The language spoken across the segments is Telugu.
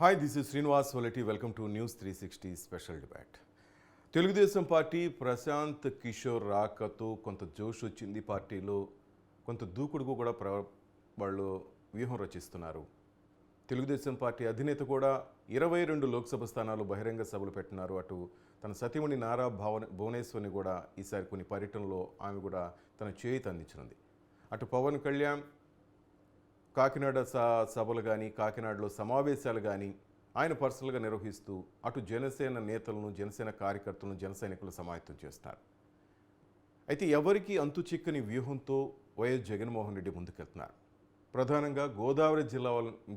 Hi, this is Srinivas Volati. Welcome to News 360 Special Debate. Telugu Desam party Prashant Kishor రాకతో కొంత జోష్ వచ్చింది పార్టీలో, కొంత దూకుడుకు కూడా వాళ్ళు వ్యూహం రచిస్తున్నారు. తెలుగుదేశం పార్టీ అధినేత కూడా 22 లోక్సభ స్థానాలు బహిరంగ సభలు పెట్టినారు. అటు తన సతీమణి నారా భువనేశ్వర్ని కూడా ఈసారి కొన్ని పర్యటనలో ఆమె కూడా తన చేయూత అందించినది. అటు పవన్ కళ్యాణ్ కాకినాడ సభలు కానీ కాకినాడలో సమావేశాలు కానీ ఆయన పర్సనల్గా నిర్వహిస్తూ అటు జనసేన నేతలను జనసేన కార్యకర్తలను జన సైనికులు సమాయత్తం చేస్తారు. అయితే ఎవరికి అంతు చిక్కని వ్యూహంతో వైఎస్ జగన్మోహన్ రెడ్డి ముందుకెళ్తున్నారు. ప్రధానంగా గోదావరి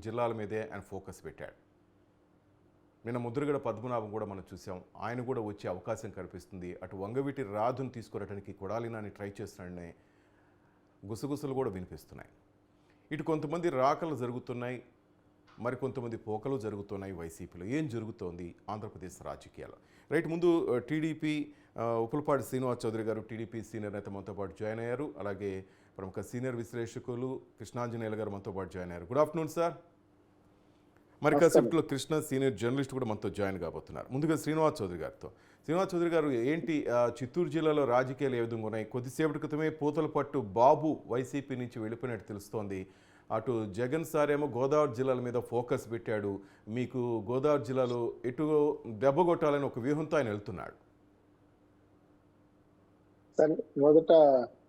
జిల్లాల మీదే ఆయన ఫోకస్ పెట్టాడు. నిన్న ముద్రగడ పద్మనాభం కూడా మనం చూసాం, ఆయన కూడా వచ్చే అవకాశం కనిపిస్తుంది. అటు వంగవీటి రాధును తీసుకురావడానికి కొడాలినాని ట్రై చేస్తున్నాడనే గుసగుసలు కూడా వినిపిస్తున్నాయి. ఇటు కొంతమంది రాకలు జరుగుతున్నాయి, మరి కొంతమంది పోకలు జరుగుతున్నాయి. వైసీపీలో ఏం జరుగుతోంది ఆంధ్రప్రదేశ్ రాజకీయాల్లో? రైట్, ముందు టీడీపీ ఉప్పులపాటి శ్రీనివాస్ చౌదరి గారు టీడీపీ సీనియర్ నేత మనతో పాటు జాయిన్ అయ్యారు. అలాగే ప్రముఖ సీనియర్ విశ్లేషకులు కృష్ణాంజనేయులు గారు మనతో పాటు జాయిన్ అయ్యారు. Good afternoon sir. మరి కాసేపట్లో కృష్ణ సీనియర్ జర్నలిస్ట్ కూడా మనతో జాయిన్ కాబోతున్నారు. ముందుగా శ్రీనివాస్ చౌదరి గారితో. శ్రీనివాస్ చౌదరి గారు, ఏంటి చిత్తూరు జిల్లాలో రాజకీయాలు ఏ విధంగా ఉన్నాయి? కొద్దిసేపటి క్రితమే పూతలపట్టు బాబు వైసీపీ నుంచి వెళ్ళిపోయినట్టు తెలుస్తోంది. అటు జగన్ సార్ ఏమో గోదావరి జిల్లాల మీద ఫోకస్ పెట్టాడు. మీకు గోదావరి జిల్లాలో ఎటు దెబ్బ కొట్టాలని ఒక వ్యూహంతో ఆయన వెళ్తున్నాడు. సరే, మొదట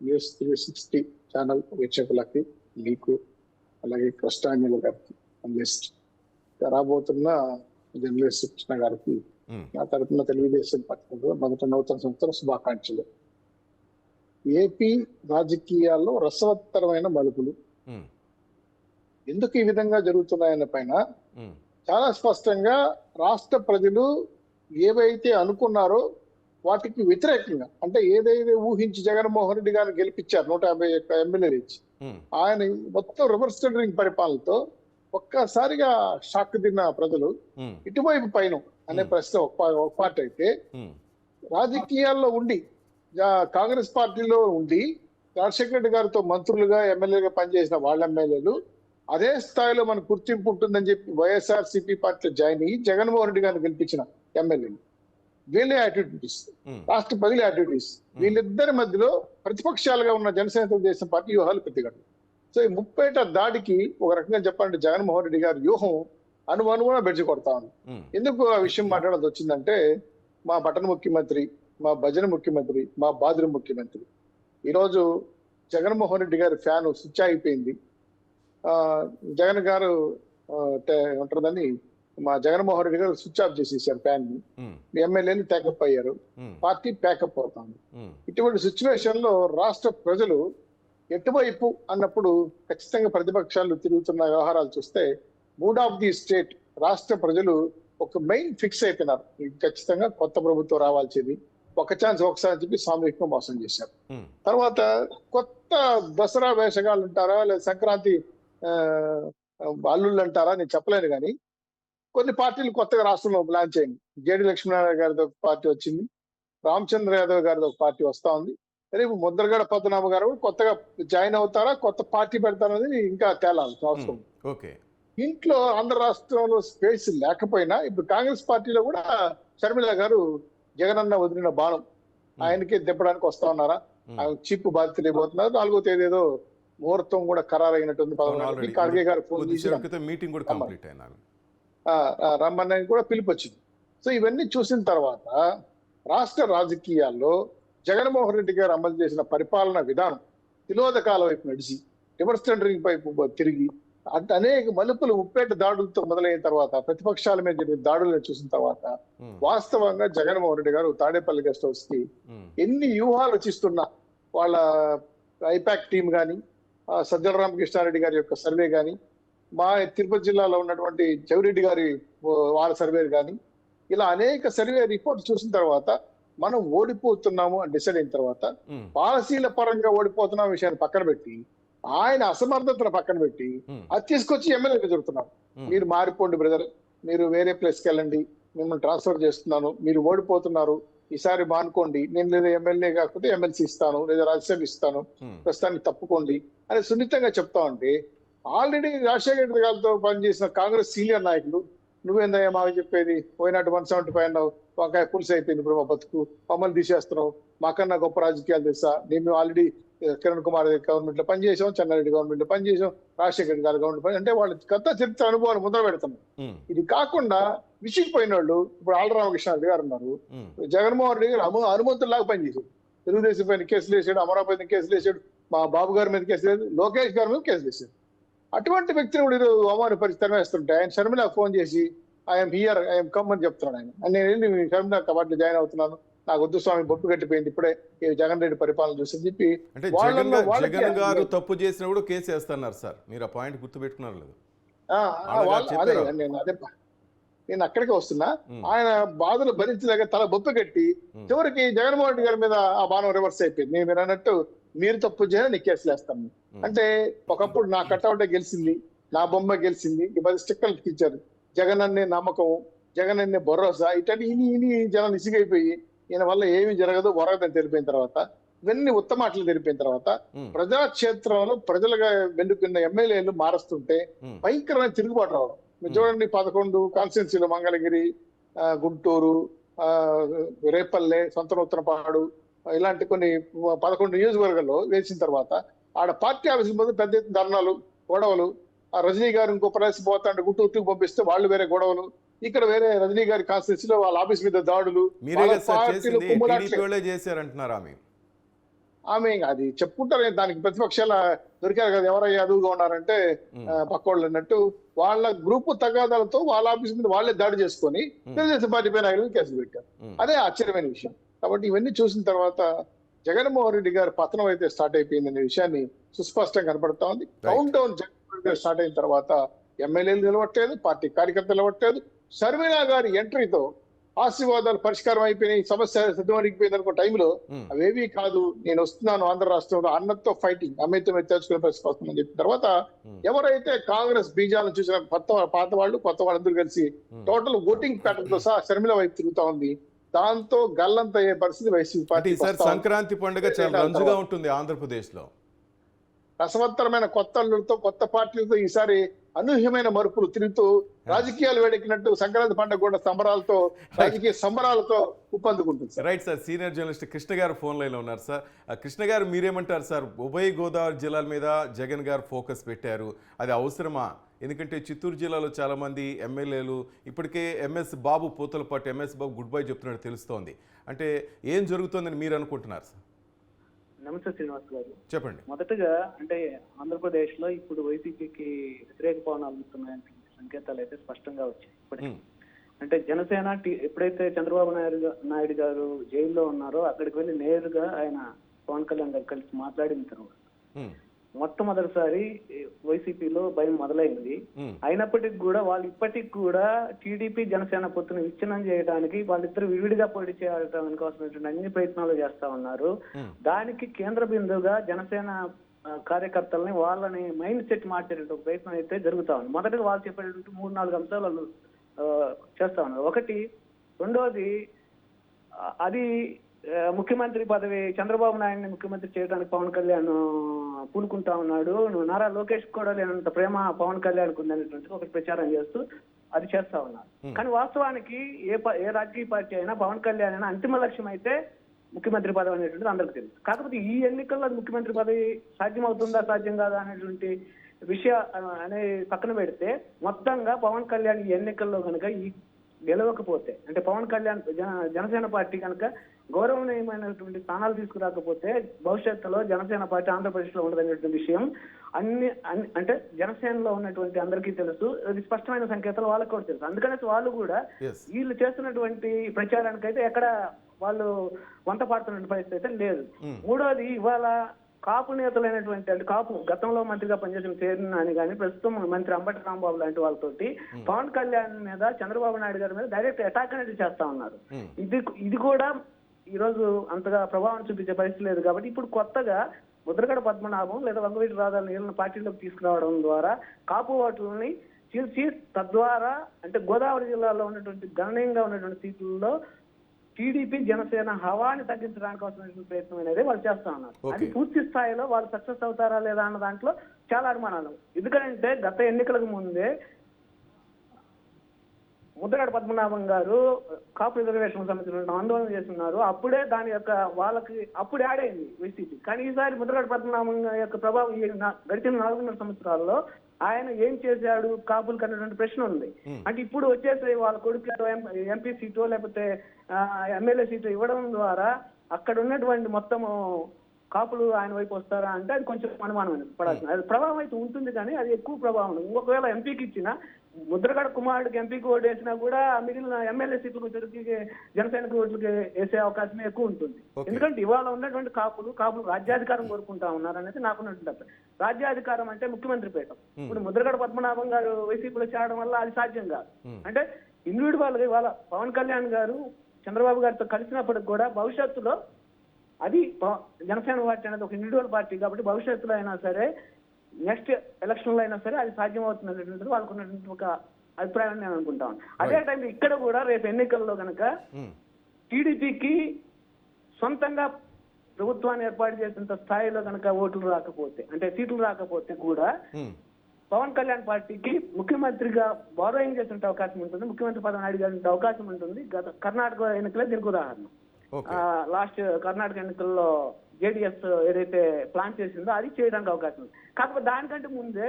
న్యూస్ 360 ఛానల్ వీక్షకులకి, మీకు అలాగే కృష్ణాంజలి గారికి, జర్నలిస్ట్ రాబోతున్న జర్నలిస్ట్ కృష్ణ గారికి నా తరఫున తెలుగుదేశం పార్టీలో మొదట నూతన సంవత్సర శుభాకాంక్షలు. ఏపీ రాజకీయాల్లో రసవత్తరమైన మలుపులు ఎందుకు ఈ విధంగా జరుగుతున్నాయన్న పైన చాలా స్పష్టంగా రాష్ట్ర ప్రజలు ఏవైతే అనుకున్నారో వాటికి వ్యతిరేకంగా, అంటే ఏదైతే ఊహించి జగన్మోహన్ రెడ్డి గారిని గెలిపించారు 151 ఎమ్మెల్యేలు ఇచ్చి, ఆయన మొత్తం రివర్స్ టెండరింగ్ పరిపాలనతో ఒక్కసారిగా షాక్ తిన్న ప్రజలు ఇటువైపు పైన అనే ప్రశ్న ఒక పార్టీ అయితే, రాజకీయాల్లో ఉండి కాంగ్రెస్ పార్టీలో ఉండి రాజశేఖర రెడ్డి గారితో మంత్రులుగా ఎమ్మెల్యేగా పనిచేసిన వాళ్ళ ఎమ్మెల్యేలు అదే స్థాయిలో మన గుర్తింపు ఉంటుందని చెప్పి వైఎస్ఆర్సీపీ పార్టీలో జాయిన్ అయ్యి జగన్మోహన్ రెడ్డి గారిని గెలిపించిన ఎమ్మెల్యేలు, వీళ్ళే యాటిట్యూడ్స్, రాష్ట్ర ప్రజల యాటిట్యూడ్స్, వీళ్ళిద్దరి మధ్యలో ప్రతిపక్షాలుగా ఉన్న జనసేన తెలుగుదేశం పార్టీ వ్యూహాలు పెద్దగట్టు. సో ఈ ముప్పేట దాడికి ఒక రకంగా చెప్పాలంటే జగన్మోహన్ రెడ్డి గారి వ్యూహం అనుగుణంగా బెడ్జి కొడతా ఉంది. ఎందుకు ఆ విషయం మాట్లాడాల్సి వచ్చిందంటే, మా పట్టణ ముఖ్యమంత్రి, మా భజన ముఖ్యమంత్రి, మా బాదురు ముఖ్యమంత్రి ఈరోజు జగన్మోహన్ రెడ్డి గారి ఫ్యాన్ స్విచ్ అయిపోయింది. జగన్ గారు ఉంటుందని మా జగన్మోహన్ రెడ్డి గారు స్విచ్ ఆఫ్ చేసేసారు ఫ్యాన్ ని. ఎమ్మెల్యేలు ప్యాకప్ అయ్యారు, పార్టీ ప్యాకప్ అవుతుంది. ఇటువంటి సిచ్యువేషన్ లో రాష్ట్ర ప్రజలు ఎటువైపు అన్నప్పుడు ఖచ్చితంగా ప్రతిపక్షాలు తిరుగుతున్న వ్యవహారాలు చూస్తే మూడ్ ఆఫ్ ది స్టేట్ రాష్ట్ర ప్రజలు ఒక మెయిన్ ఫిక్స్ అయిపోయినారు. ఖచ్చితంగా కొత్త ప్రభుత్వం రావాల్సింది, ఒక ఛాన్స్ ఒకసారి చెప్పి సామూహికంగా మోసం చేశారు. తర్వాత కొత్త దసరా వేషగాళ్ళు అంటారా లేదా సంక్రాంతి అల్లుళ్ళు అంటారా నేను చెప్పలేను, కానీ కొన్ని పార్టీలు కొత్తగా రాష్ట్రంలో ప్లాన్ చేయండి. జేడి లక్ష్మీనారాయణ గారితో పార్టీ వచ్చింది, రామచంద్ర యాదవ్ గారితో ఒక పార్టీ వస్తా ఉంది. రేపు ముద్రగడ పద్మనాభ గారు కూడా కొత్తగా జాయిన్ అవుతారా, కొత్త పార్టీ పెడతారనేది ఇంకా తేలాల్సిన అవసరం. ఇంట్లో ఆంధ్ర రాష్ట్రంలో స్పేస్ లేకపోయినా ఇప్పుడు కాంగ్రెస్ పార్టీలో కూడా షర్మిల గారు జగనన్న వదిలిన బాణం ఆయనకి దింపడానికి వస్తా ఉన్నారా, చీప్ బాధ్యత లేకపోతున్నారు. 4వ తేదీ ఏదో ముహూర్తం కూడా ఖరారైనట్టుంది. ఖర్గే గారు ఫోన్ చేసి రమ్మని కూడా పిలుపు వచ్చింది. సో ఇవన్నీ చూసిన తర్వాత రాష్ట్ర రాజకీయాల్లో జగన్మోహన్ రెడ్డి గారు అమలు చేసిన పరిపాలన విధానం తిలోదకాల వైపు నడిచి రివర్స్ టెండరింగ్ వైపు తిరిగి అనేక మలుపులు ఉప్పేట దాడులతో మొదలైన తర్వాత, ప్రతిపక్షాల మీద జరిగిన దాడులను చూసిన తర్వాత వాస్తవంగా జగన్మోహన్ రెడ్డి గారు తాడేపల్లి గెస్ట్ హౌస్ కి ఎన్ని వ్యూహాలు రచిస్తున్నా, వాళ్ళ ఐపాక్ టీం కానీ, సజ్జల రామకృష్ణారెడ్డి గారి యొక్క సర్వే కానీ, మా తిరుపతి జిల్లాలో ఉన్నటువంటి చెవిరెడ్డి గారి వాళ్ళ సర్వే కానీ, ఇలా అనేక సర్వే రిపోర్ట్స్ చూసిన తర్వాత మనం ఓడిపోతున్నాము అని డిసైడ్ అయిన తర్వాత పాలసీల పరంగా ఓడిపోతున్న విషయాన్ని పక్కన పెట్టి, ఆయన అసమర్థతను పక్కన పెట్టి అది తీసుకొచ్చి ఎమ్మెల్యేకి చెబుతున్నారు. మీరు మారిపోండి బ్రదర్, మీరు వేరే ప్లేస్కి వెళ్ళండి, మిమ్మల్ని ట్రాన్స్ఫర్ చేస్తున్నాను, మీరు ఓడిపోతున్నారు, ఈసారి మానుకోండి, నేను లేదా ఎమ్మెల్యే కాకపోతే ఎమ్మెల్సీ ఇస్తాను, లేదా రాజ్యసభ ఇస్తాను, ప్రస్తుతానికి తప్పుకోండి అని సున్నితంగా చెప్తా ఉంటే, ఆల్రెడీ రాజశేఖర రెడ్డి గారితో పనిచేసిన కాంగ్రెస్ సీనియర్ నాయకులు నువ్వేందయ్యా మాకు చెప్పేది, పోయినట్టు 175 అన్నావు, వంకాయ పులుసు అయిపోయింది ఇప్పుడు మా బతుకు, మమ్మల్ని తీసేస్తున్నావు, మాకన్నా గొప్ప రాజకీయాలు తెలుసా, నేను ఆల్రెడీ కిరణ్ కుమార్ గవర్నమెంట్ లో పనిచేసాం, చెన్నారెడ్డి గవర్నమెంట్ లో పనిచేసాం, రాజశేఖర్ గారి గవర్నమెంట్ పని, అంటే వాళ్ళు గత చరిత్ర అనుభవాలు ముద్ర పెడుతున్నాం. ఇది కాకుండా విసిగిపోయిన వాళ్ళు ఇప్పుడు ఆళ్లరామకృష్ణారెడ్డి గారు ఉన్నారు, జగన్మోహన్ రెడ్డి గారు హనుమంతుల్లాగా పనిచేశాడు, తెలుగుదేశం పైన కేసులు వేసాడు, అమరావతి మీద కేసులు వేసాడు, మా బాబు గారి మీద కేసులు వేసాడు, లోకేష్ గారి మీద కేసులు వేసాడు. అటువంటి వ్యక్తిని కూడా అవమానపరిచి వేస్తుంటే ఆయన షర్మిలకు ఫోన్ చేసి ఐఎమ్ హియర్, ఐఎమ్ కమ్ అని చెప్తున్నాడు ఆయన. నేను వెళ్ళి షర్మిల కబాట్లో జాయిన్ అవుతున్నాను, నాకు వద్దు స్వామి బొట్టు కట్టిపోయింది ఇప్పుడే జగన్ రెడ్డి పరిపాలన చూసి చెప్పి అంటే జగన్ గారు తప్పు చేసినా కూడా కేసు వేస్తున్నారు సార్, మీరు ఆ పాయింట్ గుర్తు పెట్టుకున్నారు లేదు? అదే నేను అక్కడికే వస్తున్నా. ఆయన బాధలు భరించలేక తల బొప్ప కట్టి చివరికి జగన్మోహన్ రెడ్డి గారి మీద ఆ బాణం రివర్స్ అయిపోయింది. మీరు అన్నట్టు మీరు తప్పు చేయని నీ కేసులు వేస్తాను అంటే, ఒకప్పుడు నా కట్అవుటే గెలిచింది, నా బొమ్మ గెలిచింది, ఈ 10 స్టిక్కర్లు ఇచ్చారు, జగన్ అనే నమ్మకం, జగన్ అనే భరోసా, ఇటని ఇని జనం ఇసిగైపోయి ఈయన వల్ల ఏమి జరగదు వరగదని తెలిపిన తర్వాత, ఇవన్నీ ఉత్తమాటలు తెలిపిన తర్వాత ప్రజాక్షేత్రంలో ప్రజలుగా వెన్నుకున్న ఎమ్మెల్యేలు మారుస్తుంటే భయంకరమైన తిరుగుబాటు రావడం. మీరు చూడండి, 11 కాన్స్టిట్యున్సీలు మంగళగిరి, గుంటూరు, రేపల్లె, సొంతనూతనపాడు, ఇలాంటి కొన్ని 11 నియోజకవర్గాల్లో వేసిన తర్వాత ఆడ పార్టీ ఆఫీసుల ముందు పెద్ద ఎత్తున ధర్నాలు, గొడవలు. ఆ రజనీ గారు ఇంకో ప్రదేశం పోతాంటే గుంటూరుకు పంపిస్తే వాళ్ళు వేరే గొడవలు, ఇక్కడ వేరే రజనీ గారి కాన్స్టిట్యున్సీలో వాళ్ళ ఆఫీస్ మీద దాడులు. ఆమె అది చెప్పుకుంటారు, దానికి ప్రతిపక్షాల దొరికారు కదా, ఎవరయ్యా అదువుగా ఉన్నారంటే పక్కోళ్ళు అన్నట్టు, వాళ్ళ గ్రూపు తగాదాలతో వాళ్ళ ఆఫీస్ మీద వాళ్ళే దాడి చేసుకొని తెలుగుదేశం పార్టీ పైన కేసులు పెట్టారు. అదే ఆశ్చర్యమైన విషయం. కాబట్టి ఇవన్నీ చూసిన తర్వాత జగన్మోహన్ రెడ్డి గారి పతనం అయితే స్టార్ట్ అయిపోయిందనే విషయాన్ని సుస్పష్టంగా కనపడతా ఉంది. కౌంట్ డౌన్ జగన్మోహన్ రెడ్డి గారు స్టార్ట్ అయిన తర్వాత ఎమ్మెల్యేలు నిలవట్లేదు, పార్టీ కార్యకర్తలు నిలవట్లేదు. షర్మిల గారి ఎంట్రీతో ఆశీర్వాదాలు పరిష్కారం అయిపోయినాయి, సమస్య సిద్ధమడిగిపోయింది అనుకో టైంలో అవేవి కాదు, నేను వస్తున్నాను ఆంధ్ర రాష్ట్రంలో అన్నతో ఫైటింగ్, అమ్మాయితో మీద తెచ్చుకునే పరిస్థితి వస్తుందని చెప్పిన తర్వాత ఎవరైతే కాంగ్రెస్ బీజాలను చూసిన పాత వాళ్ళు కొత్త వాళ్ళందరూ కలిసి టోటల్ ఓటింగ్ ప్యాటర్న్ తో సహా షర్మిల వైపు తిరుగుతా ఉంది. దాంతో గల్లంత అయ్యే పరిస్థితి వైసీపీ పార్టీ. సంక్రాంతి పండుగ చాలా రంజుగా ఉంటుంది ఆంధ్రప్రదేశ్ లో, రసవత్తరమైన కొత్త అల్లులతో, కొత్త పార్టీలతో ఈసారి అనూహ్యమైన మరుపులు తిరుగుతూ రాజకీయాలు వేడెక్కినట్టు సంక్రాంతి పండుగ కూడా సంబరాలతో, రాజకీయ సంబరాలతో ఉప్పందుకుంటుంది. Right sir, senior journalist Krishna గారు ఫోన్ లైన్ లో ఉన్నారు సార్. కృష్ణ గారు, మీరేమంటారు సార్? ఉభయ గోదావరి జిల్లాల మీద జగన్ గారు ఫోకస్ పెట్టారు, అది అవసరమా? ఎందుకంటే చిత్తూరు జిల్లాలో చాలా మంది ఎమ్మెల్యేలు ఇప్పటికే ఎంఎస్ బాబు పోతలపాటు ఎంఎస్ బాబు గుడ్ బై చెప్తున్నట్టు తెలుస్తోంది. అంటే ఏం జరుగుతుందని మీరు అనుకుంటున్నారు సార్? నమస్తే శ్రీనివాస్ గారు, చెప్పండి. మొదటగా అంటే ఆంధ్రప్రదేశ్ లో ఇప్పుడు వైసీపీకి వ్యతిరేక పవనాలు వస్తున్నాయంటే సంకేతాలు అయితే స్పష్టంగా వచ్చాయి. ఇప్పటికీ అంటే జనసేన ఎప్పుడైతే చంద్రబాబు నాయుడు గారు జైల్లో ఉన్నారో అక్కడికి వెళ్ళి నేరుగా ఆయన పవన్ కళ్యాణ్ గారు కలిసి మాట్లాడిన తర్వాత మొట్టమొదటిసారి వైసీపీలో భయం మొదలైంది. అయినప్పటికీ కూడా వాళ్ళు ఇప్పటికి కూడా టీడీపీ జనసేన పొత్తును విచ్ఛిన్నం చేయడానికి వాళ్ళిద్దరు విడివిడిగా పోటీ చేయడానికి కోసమైనటువంటి అన్ని ప్రయత్నాలు చేస్తా ఉన్నారు. దానికి కేంద్ర బిందువుగా జనసేన కార్యకర్తలని వాళ్ళని మైండ్ సెట్ మార్చేటువంటి ప్రయత్నం అయితే జరుగుతా ఉంది. మొదటగా వాళ్ళు చెప్పేటువంటి 3-4 అంశాలు వాళ్ళు చేస్తా ఉన్నారు. ఒకటి, రెండోది, అది ముఖ్యమంత్రి పదవి చంద్రబాబు నాయుడిని ముఖ్యమంత్రి చేయడానికి పవన్ కళ్యాణ్ పూనుకుంటా ఉన్నాడు, నారా లోకేష్ కూడా లేనంత ప్రేమ పవన్ కళ్యాణ్ ఉందనేటువంటి ఒక ప్రచారం చేస్తూ అది చేస్తా ఉన్నారు. కానీ వాస్తవానికి ఏ రాజకీయ పార్టీ అయినా పవన్ కళ్యాణ్ అయినా అంతిమ లక్ష్యం అయితే ముఖ్యమంత్రి పదవి అనేటువంటిది అందరికీ తెలుసు. కాకపోతే ఈ ఎన్నికల్లో ముఖ్యమంత్రి పదవి సాధ్యమవుతుందా సాధ్యం కాదా అనేటువంటి విషయం అనే పక్కన పెడితే మొత్తంగా పవన్ కళ్యాణ్ ఈ ఎన్నికల్లో కనుక ఈ గెలవకపోతే, అంటే పవన్ కళ్యాణ్ జనసేన పార్టీ కనుక గౌరవనీయమైనటువంటి స్థానాలు తీసుకురాకపోతే భవిష్యత్తులో జనసేన పార్టీ ఆంధ్రప్రదేశ్ లో ఉండదనేటువంటి విషయం అంటే జనసేనలో ఉన్నటువంటి అందరికీ తెలుసు. అది స్పష్టమైన సంకేతాలు వాళ్ళకి కూడా తెలుసు. అందుకనే వాళ్ళు కూడా వీళ్ళు చేస్తున్నటువంటి ప్రచారానికైతే ఎక్కడ వాళ్ళు వంత పాడుతున్న పరిస్థితి అయితే లేదు. మూడోది, ఇవాళ కాపు నేతలైనటువంటి అంటే కాపు గతంలో మంత్రిగా పనిచేసిన చేరిన అని కానీ ప్రస్తుతం మంత్రి అంబటి రాంబాబు లాంటి వాళ్ళతోటి పవన్ కళ్యాణ్ మీద చంద్రబాబు నాయుడు గారి మీద డైరెక్ట్ అటాక్ అనేది చేస్తా ఉన్నారు. ఇది కూడా ఈ రోజు అంతగా ప్రభావం చూపించే పరిస్థితి లేదు. కాబట్టి ఇప్పుడు కొత్తగా ముద్రగడ పద్మనాభం లేదా వంగవీటి రాధాలను వీళ్ళని పార్టీలోకి తీసుకురావడం ద్వారా కాపు ఓట్లని చీల్చి తద్వారా అంటే గోదావరి జిల్లాలో ఉన్నటువంటి గణనీయంగా ఉన్నటువంటి సీట్లలో టీడీపీ జనసేన హవాని తగ్గించడానికి అవసరమైన ప్రయత్నం అనేది వాళ్ళు చేస్తా ఉన్నారు. అది పూర్తి స్థాయిలో వాళ్ళు సక్సెస్ అవుతారా లేదా అన్న దాంట్లో చాలా అనుమానాలు. ఎందుకంటే గత ఎన్నికలకు ముందే ముద్రగడ పద్మనాభం గారు కాపు రిజర్వేషన్ సంబంధించిన ఆందోళన చేస్తున్నారు. అప్పుడే దాని యొక్క వాళ్ళకి అప్పుడు యాడ్ అయింది వైసీపీ. కానీ ఈసారి ముద్రగడ పద్మనాభం యొక్క ప్రభావం గడిచిన 4.5 సంవత్సరాల్లో ఆయన ఏం చేశాడు కాపులకు అన్నటువంటి ప్రశ్న ఉంది. అంటే ఇప్పుడు వచ్చేసి వాళ్ళ కొడుకు ఎంపీ సీటు లేకపోతే ఎమ్మెల్యే సీటు ఇవ్వడం ద్వారా అక్కడ ఉన్నటువంటి మొత్తము కాపులు ఆయన వైపు వస్తారా అంటే అది కొంచెం అనుమానం పడాల్సింది. అది ప్రభావం అయితే ఉంటుంది కానీ అది ఎక్కువ ప్రభావం ఉంది. ఒకవేళ ఎంపీకి ఇచ్చిన ముద్రగడ కుమారుడికి ఎంపీకి ఓటు వేసినా కూడా మిగిలిన ఎమ్మెల్యే సీట్లకు తిరిగి జనసేన ఓట్లకి వేసే అవకాశమే ఎక్కువ ఉంటుంది. ఎందుకంటే ఇవాళ ఉన్నటువంటి కాపులు రాజ్యాధికారం కోరుకుంటా ఉన్నారు అనేది నాకున్నటువంటి రాజ్యాధికారం అంటే ముఖ్యమంత్రి పీఠం. ఇప్పుడు ముద్రగడ పద్మనాభం గారు వైసీపీలో చేరడం వల్ల అది సాధ్యం కాదు. అంటే ఇండివిడ్యువల్ గా ఇవాళ పవన్ కళ్యాణ్ గారు చంద్రబాబు గారితో కలిసినప్పటికి కూడా భవిష్యత్తులో అది జనసేన పార్టీ అనేది ఒక ఇండివిడ్యువల్ పార్టీ కాబట్టి భవిష్యత్తులో అయినా సరే నెక్స్ట్ ఎలక్షన్ లో అయినా సరే అది సాధ్యం అవుతుంది అనేటువంటిది వాళ్ళకు ఉన్నటువంటి ఒక అభిప్రాయం నేను అనుకుంటాను. అదే టైంలో ఇక్కడ కూడా రేపు ఎన్నికల్లో కనుక టీడీపీకి సొంతంగా ప్రభుత్వాన్ని ఏర్పాటు చేసినంత స్థాయిలో కనుక ఓట్లు రాకపోతే అంటే సీట్లు రాకపోతే కూడా పవన్ కళ్యాణ్ పార్టీకి ముఖ్యమంత్రిగా బారోయింగ్ చేసే అవకాశం ఉంటుంది, ముఖ్యమంత్రి పదవిని అడిగే అవకాశం ఉంటుంది. గత కర్ణాటక ఎన్నికలే దీనికి ఉదాహరణ. లాస్ట్ కర్ణాటక ఎన్నికల్లో జేడీఎస్ ఏదైతే ప్లాన్ చేసిందో అది చేయడానికి అవకాశం ఉంది. కాకపోతే దానికంటే ముందే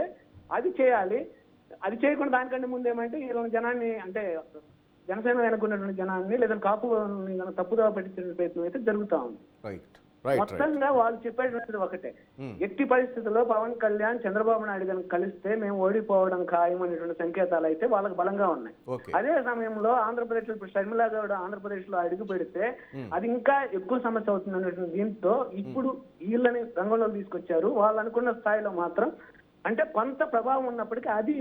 అది చేయాలి. అది చేయకుండా దానికంటే ముందు ఏమంటే ఈ జనాన్ని అంటే జనసేన వెనుకున్నటువంటి జనాన్ని లేదా కాపు తప్పుదోవ పెట్టించే ప్రయత్నం అయితే జరుగుతా ఉంది. మొత్తంగా వాళ్ళు చెప్పేటువంటిది ఒకటే, ఎట్టి పరిస్థితుల్లో పవన్ కళ్యాణ్ చంద్రబాబు నాయుడు గారిని కలిస్తే మేము ఓడిపోవడం ఖాయం అనేటువంటి సంకేతాలు అయితే వాళ్ళకి బలంగా ఉన్నాయి. అదే సమయంలో ఆంధ్రప్రదేశ్ లో ఇప్పుడు షర్మిలా గౌడ్ ఆంధ్రప్రదేశ్ లో అడుగు పెడితే అది ఇంకా ఎక్కువ సమస్య అవుతుంది అనేటువంటి దీంతో ఇప్పుడు వీళ్ళని రంగంలోకి తీసుకొచ్చారు. వాళ్ళు అనుకున్న స్థాయిలో మాత్రం అంటే కొంత ప్రభావం ఉన్నప్పటికీ అది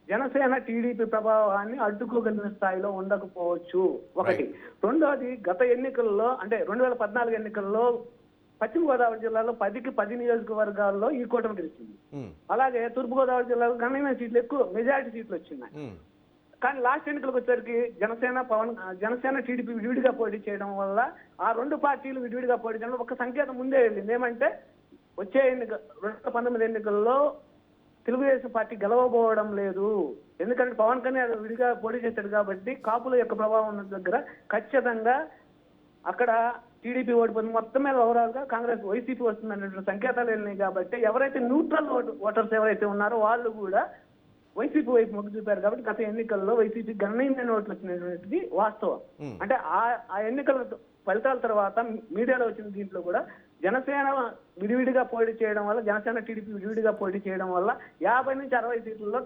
జనసేన టీడీపీ ప్రభావాన్ని అడ్డుకోగలిగిన స్థాయిలో ఉండకపోవచ్చు ఒకటి. రెండోది గత ఎన్నికల్లో అంటే 2014 ఎన్నికల్లో పశ్చిమ గోదావరి జిల్లాలో 10కి 10 నియోజకవర్గాల్లో ఈ కూటమి గెలిచింది. అలాగే తూర్పు గోదావరి జిల్లాలో గణనీయమైన సీట్లు ఎక్కువ మెజారిటీ సీట్లు వచ్చినాయి. కానీ లాస్ట్ ఎన్నికలకు వచ్చేసరికి జనసేన టీడీపీ విడివిడిగా పోటీ చేయడం వల్ల ఆ రెండు పార్టీలు విడివిడిగా పోటీ చేయడం ఒక సంకేతం ముందే వెళ్ళింది. ఏమంటే వచ్చే 2019 ఎన్నికల్లో తెలుగుదేశం పార్టీ గెలవబోవడం లేదు. ఎందుకంటే పవన్ కళ్యాణ్ విడిగా పోటీ చేశాడు కాబట్టి కాపుల యొక్క ప్రభావం ఉన్న దగ్గర ఖచ్చితంగా అక్కడ టీడీపీ ఓడిపోతుంది. మొత్తం మీద ఓవరాల్ గా కాంగ్రెస్ వైసీపీ వస్తుంది అనేటువంటి సంకేతాలు వెళ్ళినాయి. కాబట్టి ఎవరైతే న్యూట్రల్ ఓటర్స్ ఎవరైతే ఉన్నారో వాళ్ళు కూడా వైసీపీ వైపు మొగ్గు చూపారు. కాబట్టి గత ఎన్నికల్లో వైసీపీ గణనీయమైన ఓట్లు వచ్చినటువంటిది వాస్తవం. అంటే ఆ ఎన్నికల ఫలితాల తర్వాత మీడియాలో వచ్చిన దీంట్లో కూడా జనసేన విడివిడిగా పోటీ చేయడం వల్ల జనసేన టీడీపీ విడివిడిగా పోటీ చేయడం వల్ల 50 నుంచి 60 సీట్లలో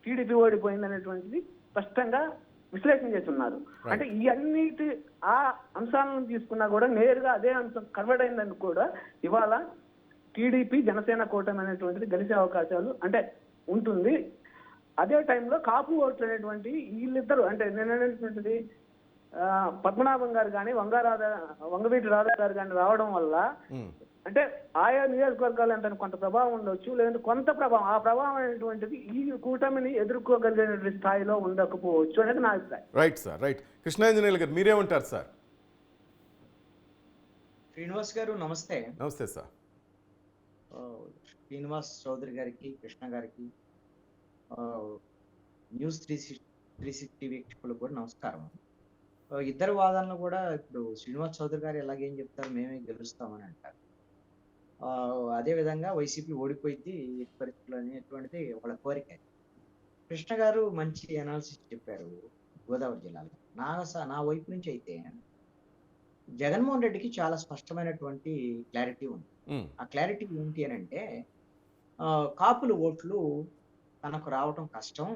టీడీపీ ఓడిపోయింది అనేటువంటిది స్పష్టంగా విశ్లేషణ చేస్తున్నారు. అంటే ఈ అన్నిటి ఆ అంశాలను తీసుకున్నా కూడా నేరుగా అదే అంశం కన్వర్ట్ అయిందని కూడా ఇవాళ టీడీపీ జనసేన కూటమి అనేటువంటిది గెలిచే అవకాశాలు అంటే ఉంటుంది. అదే టైంలో కాపు ఓట్లు అనేటువంటి వీళ్ళిద్దరు అంటే నేను అనేటువంటిది పద్మనాభం గారు కానీ వంగవీటి రాధా గారు కానీ రావడం వల్ల అంటే ఆయా నియోజకవర్గాలు అంటే కొంత ప్రభావం ఉండొచ్చు, లేదంటే కొంత ప్రభావం ఆ ప్రభావం అనేటువంటిది ఈ కూటమిని ఎదుర్కోగలిగిన స్థాయిలో ఉండకపోవచ్చు అనేది నా అభిప్రాయం. Right sir, right. కృష్ణాంజనేయులు గారు మీరేమంటారు సార్? శ్రీనివాస్ గారు నమస్తే. నమస్తే సార్. శ్రీనివాస్ చౌదరి గారికి, కృష్ణ గారికి, న్యూస్ 360 వీక్షకులకు కూడా నమస్కారం. ఇద్దరు వాదనలు కూడా ఇప్పుడు శ్రీనివాస్ చౌదరి గారు ఎలాగేం చెప్తారు, మేమే గెలుస్తామని అంటారు. అదేవిధంగా వైసీపీ ఓడిపోయింది పరిస్థితులు అనేటువంటిది వాళ్ళ కోరిక. కృష్ణ గారు మంచి అనాలిసిస్ చెప్పారు గోదావరి జిల్లాలో. నా వైపు నుంచి అయితే జగన్మోహన్ రెడ్డికి చాలా స్పష్టమైనటువంటి క్లారిటీ ఉంది. ఆ క్లారిటీ ఏంటి అని అంటే కాపుల ఓట్లు తనకు రావటం కష్టం,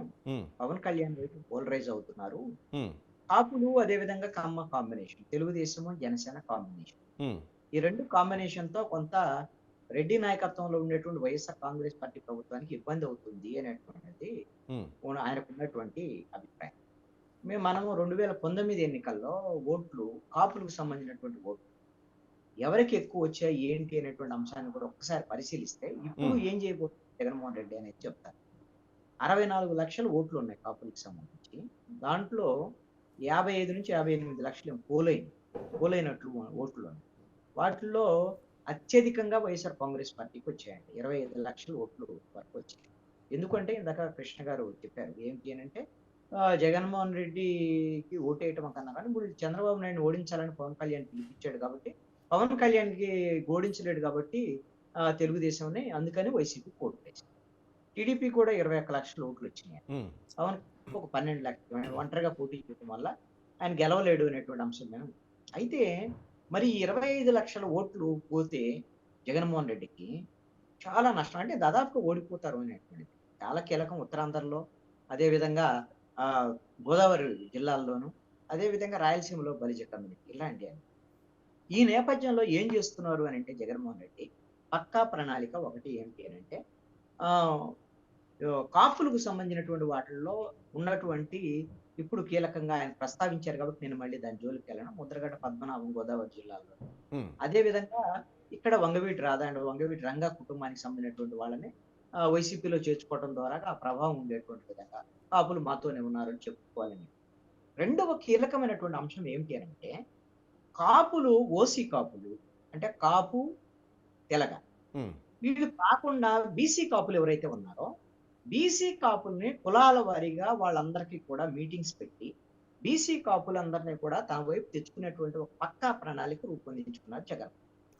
పవన్ కళ్యాణ్ వైపు పోలరైజ్ అవుతున్నారు. కాపులు అదేవిధంగా కమ్మ కాంబినేషన్, తెలుగుదేశం జనసేన కాంబినేషన్, ఈ రెండు కాంబినేషన్ తో కొంత రెడ్డి నాయకత్వంలో ఉండేటువంటి వైఎస్ఆర్ కాంగ్రెస్ పార్టీ ప్రభుత్వానికి ఇబ్బంది అవుతుంది అనేటువంటిది ఆయనకు ఉన్నటువంటి అభిప్రాయం. మనము 2019 ఎన్నికల్లో ఓట్లు కాపులకు సంబంధించినటువంటి ఓట్లు ఎవరికి ఎక్కువ వచ్చాయి ఏంటి అనేటువంటి అంశాన్ని కూడా ఒక్కసారి పరిశీలిస్తే ఇప్పుడు ఏం చేయబోతుంది జగన్మోహన్ రెడ్డి అనేది చెప్తారు. 64 లక్షల ఓట్లు ఉన్నాయి కాపులకు సంబంధించి. దాంట్లో 55 నుంచి 58 లక్షలు పోలైనట్లు ఓట్లు. వాటిల్లో అత్యధికంగా వైఎస్ఆర్ కాంగ్రెస్ పార్టీకి వచ్చాయండి. 25 లక్షల ఓట్లు వరకు వచ్చాయి. ఎందుకంటే ఇందాక కృష్ణ గారు చెప్పారు ఏంటి అని అంటే జగన్మోహన్ రెడ్డికి ఓటేయటం కన్నా కానీ ఇప్పుడు చంద్రబాబు నాయుడు ఓడించాలని పవన్ కళ్యాణ్ పిలిపించాడు కాబట్టి పవన్ కళ్యాణ్కి ఓడించలేడు కాబట్టి తెలుగుదేశంని అందుకని వైసీపీ ఓటు వేసింది. టీడీపీ కూడా 21 లక్షల ఓట్లు వచ్చినాయి. ఉమ్, పవన్ ఒక 12 లక్షలు ఒంటరిగా పోటీ చేయడం వల్ల ఆయన గెలవలేడు అనేటువంటి అంశం మీద ఉంది. అయితే మరి 25 లక్షల ఓట్లు పోతే జగన్మోహన్ రెడ్డికి చాలా నష్టం, అంటే దాదాపుగా ఓడిపోతారు అనేటువంటిది చాలా కీలకం. ఉత్తరాంధ్రలో, అదేవిధంగా ఆ గోదావరి జిల్లాల్లోనూ, అదేవిధంగా రాయలసీమలో బలిజ కమ్యూనిటీ ఇలాంటి ఈ నేపథ్యంలో ఏం చేస్తున్నారు అని అంటే జగన్మోహన్ రెడ్డి పక్కా ప్రణాళిక ఒకటి ఏంటి అని అంటే ఆ కాపులకు సంబంధించినటువంటి వాటిల్లో ఉన్నటువంటి ఇప్పుడు కీలకంగా ఆయన ప్రస్తావించారు కాబట్టి నేను మళ్ళీ దాని జోలికి వెళ్ళను. ముద్రగడ్డ పద్మనాభం గోదావరి జిల్లాలో, ఉమ్, అదే విధంగా ఇక్కడ వంగవీటి రాధా అండ్ వంగవీటి రంగా కుటుంబానికి సంబంధించినటువంటి వాళ్ళని వైసీపీలో చేర్చుకోవడం ద్వారా ఆ ప్రభావం ఉండేటువంటి విధంగా కాపులు మాతోనే ఉన్నారని చెప్పుకోవాలని. రెండవ కీలకమైనటువంటి అంశం ఏమిటి అంటే కాపులు ఓసీ కాపులు అంటే కాపు తెలగ ఉమ్, వీళ్ళు కాకుండా బీసీ కాపులు ఎవరైతే ఉన్నారో బీసీ కాపుల్ని కులాల వారీగా వాళ్ళందరికీ కూడా మీటింగ్స్ పెట్టి బీసీ కాపులందరినీ కూడా తన వైపు తెచ్చుకునేటువంటి ఒక పక్కా ప్రణాళిక రూపొందించుకున్నారు జగన్.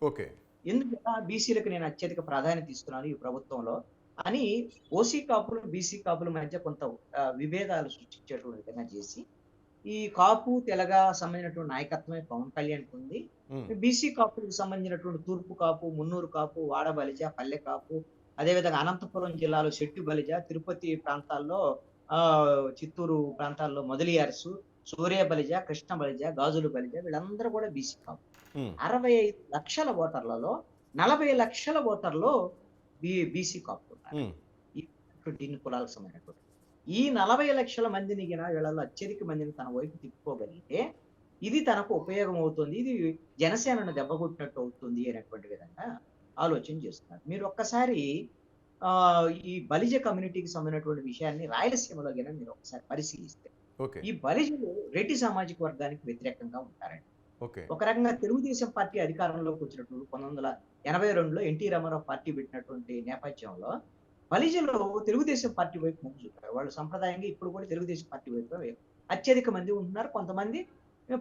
ఓకే. ఎందుకంటే బీసీలకు నేను అత్యధిక ప్రాధాన్యత ఇస్తున్నాను ఈ ప్రభుత్వంలో అని ఓసీ కాపులు బీసీ కాపుల మధ్య కొంత విభేదాలు సృష్టించేటువంటి విధంగా చేసి ఈ కాపు తెలగ సంబంధించినటువంటి నాయకత్వమే పవన్ కళ్యాణ్ ఉంది. ఉమ్, బీసీ కాపులకు సంబంధించినటువంటి తూర్పు కాపు, మున్నూరు కాపు, వాడ బలిజ, పల్లె కాపు, అదేవిధంగా అనంతపురం జిల్లాలో శెట్టి బలిజ, తిరుపతి ప్రాంతాల్లో చిత్తూరు ప్రాంతాల్లో మొదలియార్సు, సూర్య బలిజ, కృష్ణ బలిజ, గాజులు బలిజ వీళ్ళందరూ కూడా బీసీ కాపు. ఉమ్, 65 లక్షల ఓటర్లలో 40 లక్షల ఓటర్లు బీసీ కాపు ఉన్నారు. ఉమ్, ఇన్ని కులాలకు సంబంధించినటువంటి ఈ 40 లక్షల మందిని వీళ్ళలో అత్యధిక మందిని తన వైపు తిప్పుకోగలిగితే ఇది తనకు ఉపయోగం అవుతుంది, ఇది జనసేనను దెబ్బకొట్టినట్టు అవుతుంది అనేటువంటి విధంగా ఆలోచన చేస్తున్నారు. మీరు ఒక్కసారి ఈ బలిజ కమ్యూనిటీకి సంబంధించినటువంటి విషయాన్ని రాయలసీమలో మీరు ఒకసారి పరిశీలిస్తే ఓకే. ఈ బలిజలు రెడ్డి సామాజిక వర్గానికి వ్యతిరేకంగా ఉంటారండి. ఓకే. ఒక రకంగా తెలుగుదేశం పార్టీ అధికారంలోకి వచ్చినప్పుడు 1982లో ఎన్టీ రామారావు పార్టీ పెట్టినటువంటి నేపథ్యంలో బలిజలు తెలుగుదేశం పార్టీ వైపు మొగ్గు చూపారు. వాళ్ళు సంప్రదాయంగా ఇప్పుడు కూడా తెలుగుదేశం పార్టీ వైపు అత్యధిక మంది ఉంటున్నారు. కొంతమంది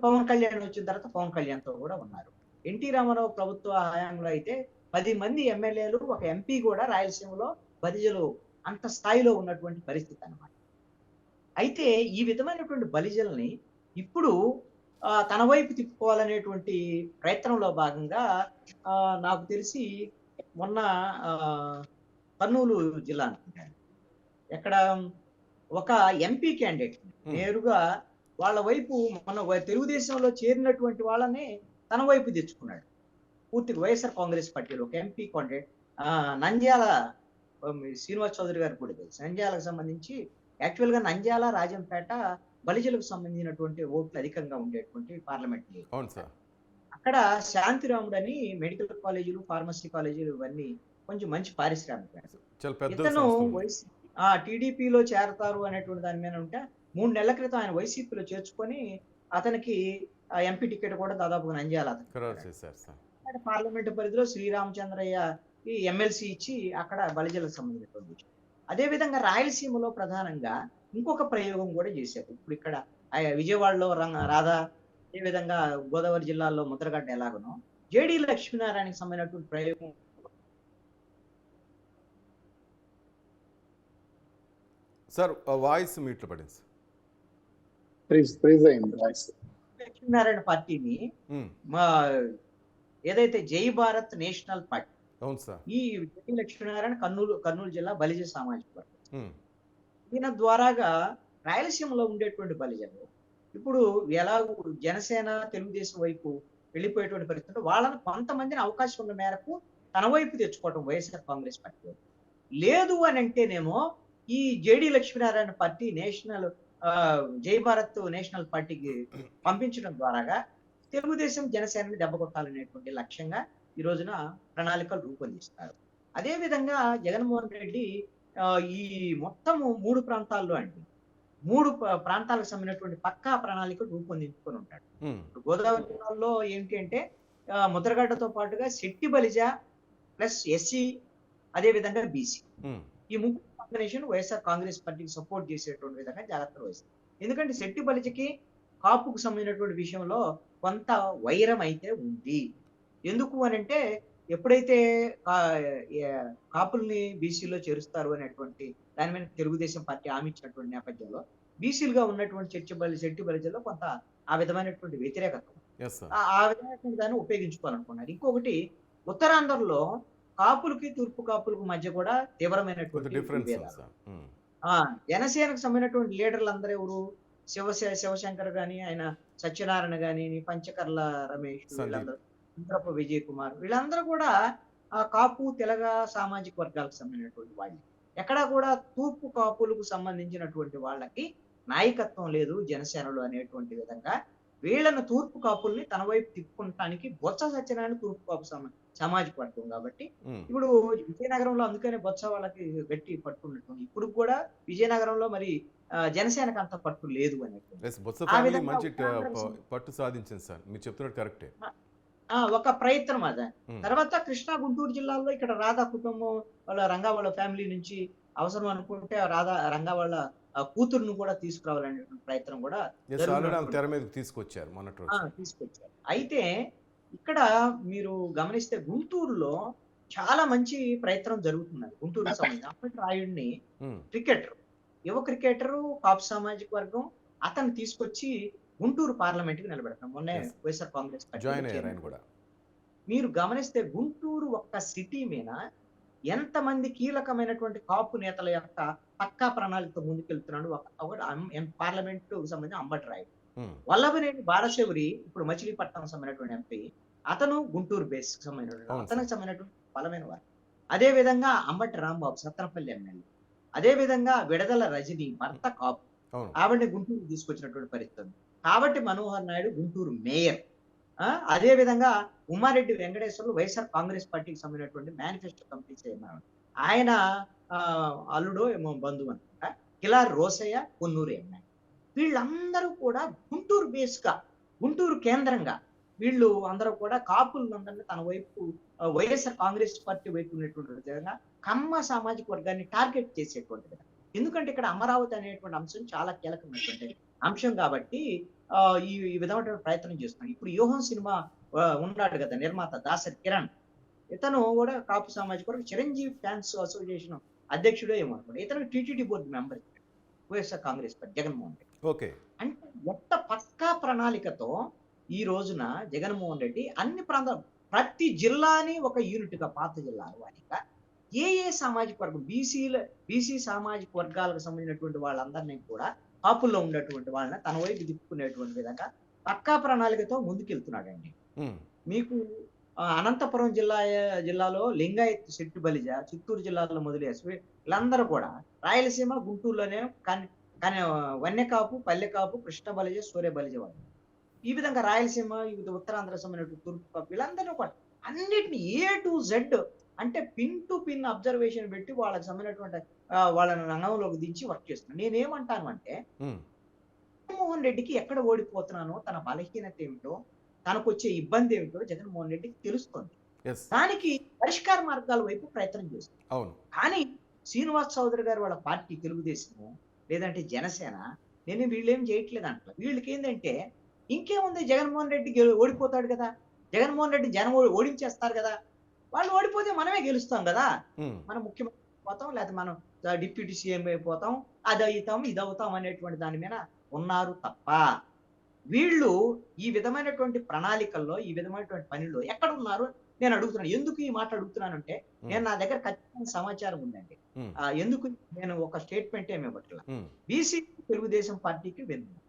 పవన్ కళ్యాణ్ వచ్చిన తర్వాత పవన్ కళ్యాణ్తో కూడా ఉన్నారు. ఎన్టీ రామారావు ప్రభుత్వ హయాంలో అయితే 10 మంది ఎమ్మెల్యేలు, ఒక ఎంపీ కూడా రాయలసీమలో బలిజలు అంత స్థాయిలో ఉన్నటువంటి పరిస్థితి అన్నమాట. అయితే ఈ విధమైనటువంటి బలిజల్ని ఇప్పుడు తన వైపు తిప్పుకోవాలనేటువంటి ప్రయత్నంలో భాగంగా నాకు తెలిసి మొన్న కర్నూలు జిల్లా అనుకుంటాను ఎక్కడ ఒక ఎంపీ క్యాండిడేట్ నేరుగా వాళ్ళ వైపు మన తెలుగుదేశంలో చేరినటువంటి వాళ్ళని తన వైపు తెచ్చుకున్నాడు. పూర్తిగా వైఎస్ఆర్ కాంగ్రెస్ పార్టీలో ఒక ఎంపీ క్యాండిడేట్ నంద్యాల శ్రీనివాస్ చౌదరి గారు కూడా తెలుసు. నంద్యాలకు సంబంధించి యాక్చువల్గా నంద్యాల, రాజంపేట బలిజలకు సంబంధించినటువంటి ఓట్లు అధికంగా ఉండేటువంటి పార్లమెంట్. అక్కడ శాంతిరాముడు అని మెడికల్ కాలేజీలు, ఫార్మసీ కాలేజీలు ఇవన్నీ కొంచెం మంచి పారిశ్రామిక. ఇతను టీడీపీలో చేరతారు అనేటువంటి దాని మీద ఉంటే 3 నెలల క్రితం ఆయన వైసీపీలో చేర్చుకొని అతనికి ఎంపీ టికెట్ కూడా దాదాపుగా నంద్యాల పార్లమెంట్ పరిధిలో శ్రీరామచంద్రయ్య ఎమ్మెల్సీ ఇచ్చి అక్కడ బలిజలకు సంబంధించినటువంటి. అదేవిధంగా రాయలసీమలో ప్రధానంగా ఇంకొక ప్రయోగం కూడా చేశారు. ఇప్పుడు ఇక్కడ విజయవాడలో రాధా, అదేవిధంగా గోదావరి జిల్లాలో ముద్రగడ్డ ఎలాగనో జేడీ లక్ష్మీనారాయణకి సంబంధించినటువంటి ప్రయోగం. సార్ వాయిస్ మీట్లో పడింది. లక్ష్మీనారాయణ పార్టీని ఏదైతే జై భారత్ నేషనల్ పార్టీ, అవును సార్, ఈ జై లక్ష్మీనారాయణ కర్నూలు జిల్లా బలిజ సామాజిక వర్గం. ఈయన ద్వారాగా రాయలసీమలో ఉండేటువంటి బలిజలు ఇప్పుడు ఎలా జనసేన తెలుగుదేశం వైపు వెళ్ళిపోయేటువంటి పరిస్థితుల్లో వాళ్ళని కొంతమందిని అవకాశం ఉన్న మేరకు తన వైపు తెచ్చుకోవడం వైఎస్ఆర్ కాంగ్రెస్ పార్టీ లేదు అని అంటేనేమో ఈ జేడీ లక్ష్మీనారాయణ పార్టీ నేషనల్ జై భారత్ నేషనల్ పార్టీకి పంపించడం ద్వారాగా తెలుగుదేశం జనసేనని దెబ్బకొట్టాలనేటువంటి లక్ష్యంగా ఈ రోజున ప్రణాళికలు రూపొందిస్తారు. అదేవిధంగా జగన్మోహన్ రెడ్డి ఈ మొత్తం 3 ప్రాంతాల్లో అండి 3 ప్రాంతాలకు సంబంధించినటువంటి పక్కా ప్రణాళిక రూపొందించుకొని ఉంటాడు. గోదావరి జిల్లాలో ఏంటి అంటే ముద్రగడ్డతో పాటుగా శెట్టి బలిజ ప్లస్ ఎస్సీ, అదేవిధంగా బీసీ, ఈ 3 ఆర్గనైజేషన్ వైఎస్ఆర్ కాంగ్రెస్ పార్టీకి సపోర్ట్ చేసేటువంటి విధంగా జాగ్రత్తలు వహిస్తుంది. ఎందుకంటే శెట్టి బలిజకి కాపుకు సంబంధించినటువంటి విషయంలో కొంత వైరం అయితే ఉంది. ఎందుకు అని అంటే ఎప్పుడైతే కాపుల్ని బీసీలో చేరుస్తారు అనేటువంటి దాని మీద తెలుగుదేశం పార్టీ హామీ ఇచ్చినటువంటి నేపథ్యంలో బీసీలుగా ఉన్నటువంటి శెట్టి బలిజలో కొంత ఆ విధమైనటువంటి వ్యతిరేకత ఎస్ సార్. ఆ విధమైనటువంటి దాన్ని ఉపయోగించుకోవాలనుకున్నారు. ఇంకొకటి ఉత్తరాంధ్రలో కాపులకి తూర్పు కాపులకు మధ్య కూడా కొంత తీవ్రమైనటువంటి డిఫరెన్స్ ఉంది విభేదాలు. సార్. జనసేనకు సంబంధించినటువంటి లీడర్లు అందరూ ఎవరు? శివశంకర్ గాని, ఆయన సత్యనారాయణ గాని, పంచకర్ల రమేష్, సందీప్. వీళ్ళందరూ, ఇంద్రప్ప విజయ్ కుమార్, వీళ్ళందరూ కూడా ఆ కాపు తెలగ సామాజిక వర్గాలకు సంబంధించినటువంటి వాళ్ళు. ఎక్కడా కూడా తూర్పు కాపులకు సంబంధించినటువంటి వాళ్ళకి నాయకత్వం లేదు జనసేనలో అనేటువంటి విధంగా వీళ్ళను తూర్పు కాపుల్ని తన వైపు తిప్పుకుంటానికి బొత్స సత్యనారాయణ తూర్పు కాపు సామాజిక వర్గం కాబట్టి ఇప్పుడు విజయనగరంలో అందుకనే బొత్స వాళ్ళకి గట్టి పట్టు ఉన్నట్టుంది. ఇప్పుడు కూడా విజయనగరంలో మరి జనసేనకు అంత పట్టు లేదు అనేటువంటి ఎస్, బొత్స ఆ ఫ్యామిలీ విధంగా మంచి ఉత్తరాంధ్ర పట్టు సాధించింది సార్, మీరు చెప్తున్నట్టు కరెక్టే. ఒక ప్రయత్నం అదే. ఉమ్. తర్వాత కృష్ణా గుంటూరు జిల్లాలో ఇక్కడ రాధా కుటుంబం వాళ్ళ రంగా వాళ్ళ ఫ్యామిలీ నుంచి అవసరం అనుకుంటే రంగా వాళ్ళ కూతురును కూడా తీసుకురావాలనే ప్రయత్నం కూడా ఎస్, ఆల్రెడీ ఆమె జరుగుతున్నప్పుడు తెర మీదకి తీసుకొచ్చారు మొన్నటి రోజు. తీసుకొచ్చారు. అయితే ఇక్కడ మీరు గమనిస్తే గుంటూరులో చాలా మంచి ప్రయత్నం జరుగుతున్నది. గుంటూరుకు సంబంధించి అంబటి రాయుడిని ఉమ్. క్రికెటర్, యువ క్రికెటరు, కాపు సామాజిక వర్గం, అతను తీసుకొచ్చి గుంటూరు పార్లమెంట్ కి నిలబెడతాం. మొన్న Yes. YSR Congress party join అయ్యారు ఆయన కూడా. మీరు గమనిస్తే గుంటూరు ఒక్క సిటీ మీద ఎంతమంది కీలకమైనటువంటి కాపు నేతల యొక్క పక్కా ప్రణాళికతో ముందుకెళ్తున్నాడు. పార్లమెంట్ సంబంధించిన అంబటి రాయుడు, ఉమ్. వల్లభనేని బాలశౌరి ఇప్పుడు మచిలీపట్నం సంబంధించినటువంటి ఎంపీ, అతను గుంటూరు బేస్ సంబంధించినటువంటి అవును అతనికి సార్. సంబంధించినటువంటి బలమైన వారు. అదే విధంగా అంబటి రాంబాబు సత్తనపల్లి ఎమ్మెల్యే, అదే విధంగా విడదల రజని భర్త కాపు, అవును. ఆవిడని గుంటూరు తీసుకొచ్చినటువంటి పరిస్థితి ఉంది. కాబట్టి మనోహర్ నాయుడు గుంటూరు మేయర్. అదే విధంగా ఉమ్మారెడ్డి వెంకటేశ్వర్లు వైఎస్ఆర్ కాంగ్రెస్ పార్టీకి సంబంధించినటువంటి మేనిఫెస్టో కమిటీ చైర్మన్, ఆయన అల్లుడో ఏమో బంధువు అనుకుంటా, కిలార్ రోసయ్య పొన్నూరు ఎమ్మెల్యే. వీళ్ళందరూ కూడా గుంటూరు బేస్ గా, గుంటూరు కేంద్రంగా వీళ్ళు అందరూ కూడా కాపులందరినీ తన వైపు వైఎస్ఆర్ కాంగ్రెస్ పార్టీ వైపు ఉన్నటువంటి విధంగా కమ్మ సామాజిక వర్గాన్ని టార్గెట్ చేసేటువంటి విధంగా. ఎందుకంటే ఇక్కడ అమరావతి అనేటువంటి అంశం చాలా కీలకమైనటువంటి అంశం కాబట్టి ఈ విధమైన ప్రయత్నం చేస్తున్నాడు. ఇప్పుడు యూహం సినిమా ఉన్నాడు కదా నిర్మాత దాసరి కిరణ్, ఇతను కూడా కాపు సామాజిక వర్గం చిరంజీవి ఫ్యాన్స్ అసోసియేషన్ అధ్యక్షుడే ఏమో అనుకోండి. ఇతను TTD board member YSR Congress party Jaganmohan Reddy. Okay. అంటే ఎంత పక్కా ప్రణాళికతో ఈ రోజున జగన్మోహన్ రెడ్డి అన్ని ప్రాంతాలు, ప్రతి జిల్లాని ఒక యూనిట్ గా, పాత జిల్లాల వారిగా ఏ సామాజిక వర్గం, బీసీ సామాజిక వర్గాలకు సంబంధించినటువంటి వాళ్ళందరినీ కూడా కాపుల్లో ఉన్నటువంటి వాళ్ళని తన వైపు తిప్పుకునేటువంటి విధంగా పక్కా ప్రణాళికతో ముందుకెళ్తున్నాడండి. ఉమ్. మీకు అనంతపురం జిల్లాలో లింగాయత్ శెట్టి బలిజ, చిత్తూరు జిల్లాలో మొదలేసి వీళ్ళందరూ కూడా రాయలసీమ గుంటూరులోనే కానీ వన్యకాపు, పల్లెకాపు, కృష్ణ బలిజ, సూర్య బలిజ వాళ్ళు. ఈ విధంగా రాయలసీమ, ఉత్తరాంధ్ర సంబంధించిన తూర్పు కాపు వీళ్ళందరూ కూడా అన్నిటిని A to Z అంటే పిన్ టు పిన్ అబ్జర్వేషన్ పెట్టి వాళ్ళకి సంబంధించినటువంటి వాళ్ళని రంగంలోకి దించి వర్క్ చేస్తున్నాను. నేనేమంటాను అంటే జగన్మోహన్ రెడ్డికి ఎక్కడ ఓడిపోతున్నానో, తన బలహీనత ఏమిటో, తనకు వచ్చే ఇబ్బంది ఏమిటో జగన్మోహన్ రెడ్డికి తెలుస్తుంది. ఎస్. దానికి పరిష్కార మార్గాల వైపు ప్రయత్నం చేస్తుంది. అవును. కానీ శ్రీనివాస్ చౌదరి గారు వాళ్ళ పార్టీ తెలుగుదేశము లేదంటే జనసేన వీళ్ళేం చేయట్లేదు అంట. వీళ్ళకి ఏంటంటే ఇంకేముంది, జగన్మోహన్ రెడ్డి ఓడిపోతాడు కదా, జగన్మోహన్ రెడ్డి జనం ఓడించేస్తారు కదా, వాళ్ళు ఓడిపోతే మనమే గెలుస్తాం కదా, మనం ముఖ్యమంత్రి అయిపోతాం, లేకపోతే మనం డిప్యూటీ సీఎం అయిపోతాం, అది అవుతాం ఇది అవుతాం అనేటువంటి దాని మీద ఉన్నారు తప్ప వీళ్ళు ఈ విధమైనటువంటి ప్రణాళికల్లో, ఈ విధమైనటువంటి పనిలో ఎక్కడ ఉన్నారు నేను అడుగుతున్నాను. ఎందుకు ఈ మాట అడుగుతున్నానంటే నేను నా దగ్గర ఖచ్చితమైన సమాచారం ఉందండి. ఎందుకు నేను ఒక స్టేట్మెంట్ ఏమి ఇవ్వట్లా. బీసీ తెలుగుదేశం పార్టీకి వెళ్తుంది.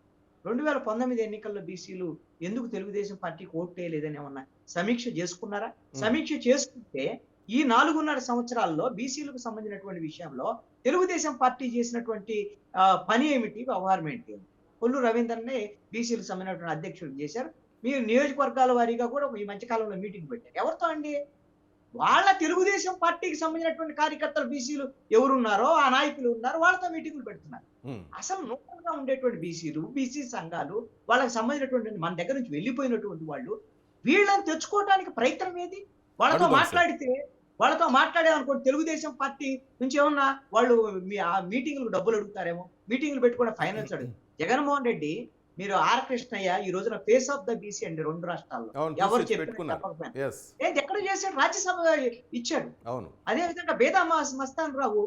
2019 ఎన్నికల్లో బీసీలు ఎందుకు తెలుగుదేశం పార్టీకి ఓటు వేయలేదని ఏమన్నా సమీక్ష చేసుకున్నారా? సమీక్ష చేసుకుంటే ఈ 4.5 సంవత్సరాల్లో బీసీలకు సంబంధించినటువంటి విషయంలో తెలుగుదేశం పార్టీ చేసినటువంటి పని ఏమిటి, వ్యవహారం ఏంటి? కొల్లు రవీందర్ని బీసీలకు సంబంధించినటువంటి అధ్యక్షుడు చేశారు. మీరు నియోజకవర్గాల వారీగా కూడా ఈ మధ్యకాలంలో మీటింగ్ పెట్టారు. ఎవరితో అండి? వాళ్ళ తెలుగుదేశం పార్టీకి సంబంధించినటువంటి కార్యకర్తలు బీసీలు ఎవరున్నారో ఆ నాయకులు ఉన్నారు, వాళ్ళతో మీటింగులు పెడుతున్నారు. అసలు నూతనంగా ఉండేటువంటి బీసీలు, బీసీ సంఘాలు, వాళ్ళకి సంబంధించినటువంటి మన దగ్గర నుంచి వెళ్ళిపోయినటువంటి వాళ్ళు, వీళ్ళని తెచ్చుకోవడానికి ప్రయత్నం ఏది? వాళ్ళతో మాట్లాడితే వాళ్ళతో మాట్లాడామనుకోండి, తెలుగుదేశం పార్టీ నుంచి ఏమన్నా వాళ్ళు ఆ మీటింగ్లు డబ్బులు అడుగుతారేమో, మీటింగ్లు పెట్టుకునే ఫైనాన్స్ అడుగు. జగన్మోహన్ రెడ్డి, మీరు ఆర్ కృష్ణయ్య ఈ రోజున ఫేస్ ఆఫ్ ద బీసీ అండి 2 రాష్ట్రాల్లో. అవును, ఎవరు చూసి చెప్పినా పెట్టుకున్నారు. చెప్పకపోయినా. ఎస్, ఏంటి ఎక్కడ చేశాడు? రాజ్యసభ ఇచ్చాడు. అవును అదే విధంగా బేదా మస్తాన్ రావు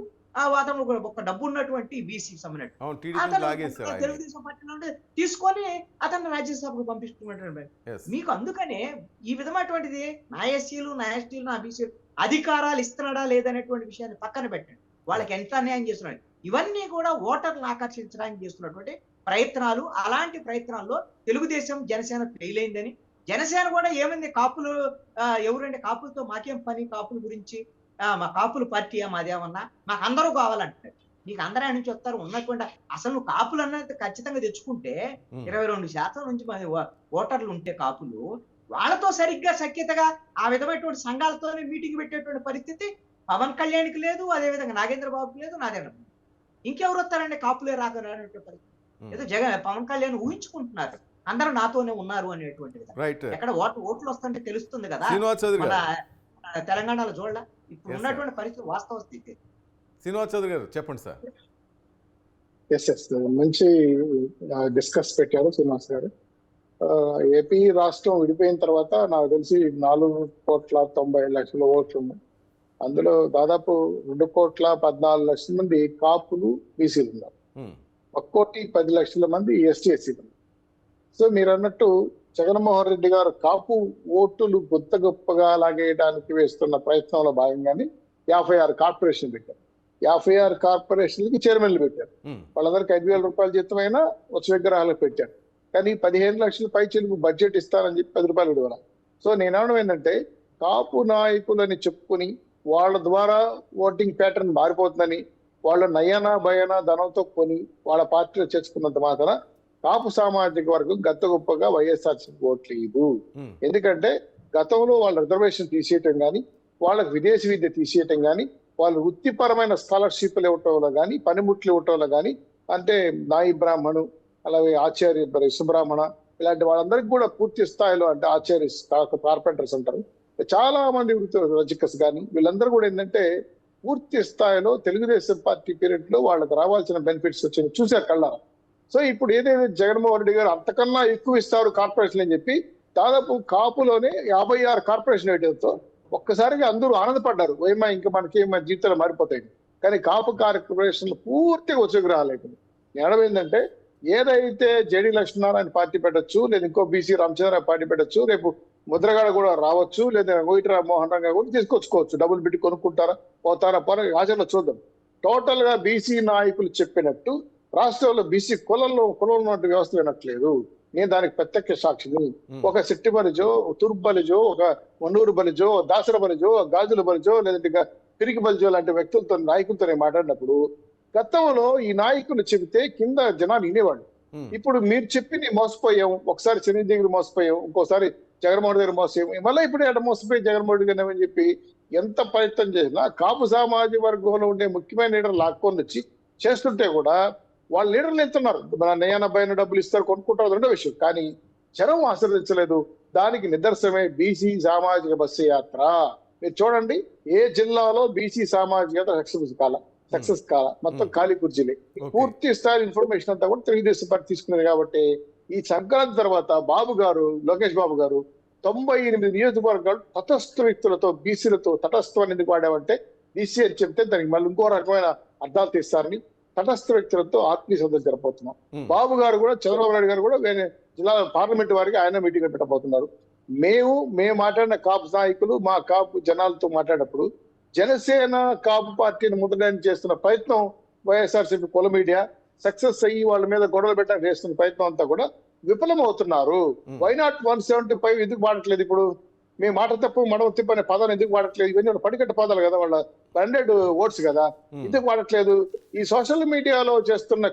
అతను ఒక డబ్బు ఉన్నటువంటి బీసీ సమ్మినట్టు అవును, టీడీపీ అతను లాగేశారు ఆయన. తెలుగుదేశం పార్టీ నుండి తీసుకొని అతన్ని రాజ్యసభకు పంపిస్తున్నటువంటి. ఎస్, మీకు అందుకనే ఈ విధమైనటువంటిది నా ఎస్సీలు, నా ఎస్టీలు, నా బీసీలు అధికారాలు ఇస్తున్నాడా లేదనేటువంటి విషయాన్ని పక్కన పెట్టండి. వాళ్ళకి ఎంత అన్యాయం చేస్తున్నాడు. ఇవన్నీ కూడా ఓటర్లను ఆకర్షించడానికి చేస్తున్నటువంటి ప్రయత్నాలు. అలాంటి ప్రయత్నాల్లో తెలుగుదేశం, జనసేన ఫెయిల్ అయిందని, జనసేన కూడా ఏమైంది, కాపులు ఎవరంటే కాపులతో మాకేం పని, కాపుల గురించి మా కాపుల పార్టీ మాదేమన్నా, మాకు అందరూ కావాలంటారు. నీకు అందరూ నుంచి వస్తారు ఉన్నటువంటి అసలు నువ్వు కాపులు అన్నది ఖచ్చితంగా తెచ్చుకుంటే 22% నుంచి ఓటర్లు ఉంటే కాపులు, వాళ్ళతో సరిగ్గా సఖ్యతగా ఆ విధమైనటువంటి సంఘాలతోనే మీటింగ్ పెట్టేటువంటి పరిస్థితి పవన్ కళ్యాణ్కి లేదు, అదేవిధంగా నాగేంద్ర బాబుకి లేదు, నాదేంద్ర బాబు. ఇంకెవరు వస్తారండి కాపులే రానేటువంటి పరిస్థితి. ఏదో పవన్ కళ్యాణ్ ఊహించుకుంటున్నారు అందరూ నాతోనే ఉన్నారు అనేటువంటిది. రైట్. ఎక్కడ ఓట్లు వస్తుంటే తెలుస్తుంది కదా. శ్రీనివాస్ చౌదరి మన గారు, తెలంగాణలో చూడాల ఇప్పుడు Yes, ఉన్నటువంటి పరిస్థితి వాస్తవ స్థితి. శ్రీనివాస్ చౌదరి గారు చెప్పండి సార్. ఎస్ మంచి డిస్కస్ పెట్టారు శ్రీనివాస్ గారు. ఏపీ రాష్ట్రం విడిపోయిన తర్వాత నాకు తెలిసి 4,90,00,000 ఓట్లు ఉన్నాయి. అందులో దాదాపు 2,14,00,000 మంది కాపులు, బీసీలు ఉన్నారు. 1,10,00,000 మంది ఎస్టీ, ఎస్సీలు ఉన్నారు. సో మీరు అన్నట్టు జగన్మోహన్ రెడ్డి గారు కాపు ఓటులు గొప్పగా లాగేయడానికి వేస్తున్న ప్రయత్నంలో భాగంగానే 56 కార్పొరేషన్లు పెట్టారు. 56 కార్పొరేషన్లకి చైర్మన్లు పెట్టారు. వాళ్ళందరికీ 5,000 రూపాయల జీతం అయినా ఉత్సవ విగ్రహాలకు పెట్టారు. కానీ 15 లక్షల పైచీలకు బడ్జెట్ ఇస్తానని చెప్పి 10 రూపాయలు ఇవ్వాలి. సో నేనేమడం ఏంటంటే, కాపు నాయకులని చెప్పుకుని వాళ్ళ ద్వారా ఓటింగ్ ప్యాటర్న్ మారిపోతుందని, వాళ్ళ నయనా భయనా ధనంతో కొని వాళ్ళ పార్టీలో చేర్చుకున్నంత మాత్రాన కాపు సామాజిక వర్గం గత గొప్పగా వైఎస్ఆర్సీపీ ఓట్లు ఇవ్వు. ఎందుకంటే గతంలో వాళ్ళ రిజర్వేషన్ తీసేయటం కానీ, వాళ్ళకి విదేశీ విద్య తీసేయటం కానీ, వాళ్ళు వృత్తిపరమైన స్కాలర్షిప్లు ఇవ్వటంలో కానీ, పనిముట్లు ఇవ్వటంలో కానీ, అంటే నాయి బ్రాహ్మణు, అలాగే ఆచార్య సుబ్రాహ్మణ, ఇలాంటి వాళ్ళందరికీ కూడా పూర్తి స్థాయిలో, అంటే ఆచార్యస్, కార్పెంటర్స్ అంటారు, చాలా మంది వృత్తి రజకస్ కానీ, వీళ్ళందరూ కూడా ఏంటంటే పూర్తి స్థాయిలో తెలుగుదేశం పార్టీ పీరియడ్ లో వాళ్ళకి రావాల్సిన బెనిఫిట్స్ వచ్చి చూశారు కళ్ళారా. సో ఇప్పుడు ఏదైతే జగన్మోహన్ రెడ్డి గారు అంతకన్నా ఎక్కువ ఇస్తారు కార్పొరేషన్ అని చెప్పి దాదాపు కాపులోనే 56 కార్పొరేషన్ వేయడంతో ఒక్కసారిగా అందరూ ఆనందపడ్డారు. ఏమా ఇంకా మనకి మన జీవితాలు మారిపోతాయి. కానీ కాపు కార్పొరేషన్ పూర్తిగా వచ్చేగ్రహాలైపోయింది. ఏంటంటే ఏదైతే జేడీ లక్ష్మీనారాయణ పార్టీ పెట్టచ్చు, లేదా ఇంకో బీసీ రామచంద్ర పార్టీ పెట్టచ్చు, రేపు ముద్రగడ కూడా రావచ్చు, లేదా కోయిట మోహన్ రంగా కూడా తీసుకొచ్చుకోవచ్చు. డబ్బులు పెట్టి కొనుక్కుంటారా, పోతారా, ఆచరణలో చూద్దాం. టోటల్ గా బీసీ నాయకులు చెప్పినట్టు రాష్ట్రంలో బీసీ కులంలో ఉన్నట్టు వ్యవస్థ వినట్లేదు. నేను దానికి ప్రత్యక్ష సాక్షిని. ఒక శెట్టి బలిజో, తూర్పు బలిజో, ఒక వన్నూరు బలిజో, దాసర బలిజో, గాజుల బలిజో, లేదంటే పిరికి బలిజో లాంటి వ్యక్తులతో, నాయకులతో నేను మాట్లాడినప్పుడు గతంలో ఈ నాయకులు చెబితే కింద జనాలు వినేవాళ్ళు. ఇప్పుడు మీరు చెప్పి మోసపోయాం, ఒకసారి చిరంజీవి దగ్గర మోసపోయాం, ఇంకోసారి జగన్మోహన్ దగ్గర మోసపోయాం, మళ్ళీ ఇప్పుడు ఎక్కడ మోసపోయి జగన్మోహన్ రెడ్డి గారు అని చెప్పి ఎంత ప్రయత్నం చేసినా కాపు సామాజిక వర్గంలో ఉండే ముఖ్యమైన లీడర్ లాక్కొని వచ్చి చేస్తుంటే కూడా వాళ్ళ లీడర్లు ఎత్తున్నారు. మన నయాన భయన డబ్బులు ఇస్తారు, కొనుక్కుంటారు, రెండో విషయం. కానీ జనం ఆశ్రయించలేదు. దానికి నిదర్శనమే బీసీ సామాజిక బస్సు యాత్ర. మీరు చూడండి, ఏ జిల్లాలో బీసీ సామాజిక యాత్ర సక్సెస్ కాల, మొత్తం ఖాళీ కుర్చీలే. పూర్తి స్థాయి ఇన్ఫర్మేషన్ అంతా కూడా తెలుగుదేశం పార్టీ తీసుకున్నది. కాబట్టి ఈ సంక్రాంతి తర్వాత బాబు గారు, లోకేష్ బాబు గారు 98 నియోజకవర్గాలు తటస్థ వ్యక్తులతో, బీసీలతో, తటస్థం ఎందుకు వాడామంటే బీసీ అని చెప్తే దానికి మళ్ళీ ఇంకో రకమైన అర్థాలు తీస్తారని తటస్థ వ్యక్తులతో ఆత్మీయ సదస్సు జరపబోతున్నాం. బాబు గారు కూడా, చంద్రబాబు నాయుడు గారు కూడా వేరే జిల్లా పార్లమెంట్ వారికి ఆయన మీటింగ్ పెట్టబోతున్నారు. మేము మాట్లాడిన కాపు నాయకులు, మా కాపు జనాలతో మాట్లాడినప్పుడు జనసేన కాపు పార్టీని ముద్రడానికి చేస్తున్న ప్రయత్నం వైఎస్ఆర్సీపీ కుల మీడియా సక్సెస్ అయ్యి వాళ్ళ మీద గొడవలు పెట్టడానికి చేస్తున్న ప్రయత్నం అంతా కూడా విఫలమవుతున్నారు. వైనాట్ 175 ఎందుకు వాడట్లేదు? ఇప్పుడు మీ మాట తప్పు మడవ తిప్పు అనే పదాన్ని ఎందుకు వాడట్లేదు? ఇవన్నీ పడికట్ట పదాలు కదా, వాళ్ళ 100 ఓట్స్ కదా, ఎందుకు వాడట్లేదు? ఈ సోషల్ మీడియాలో చేస్తున్న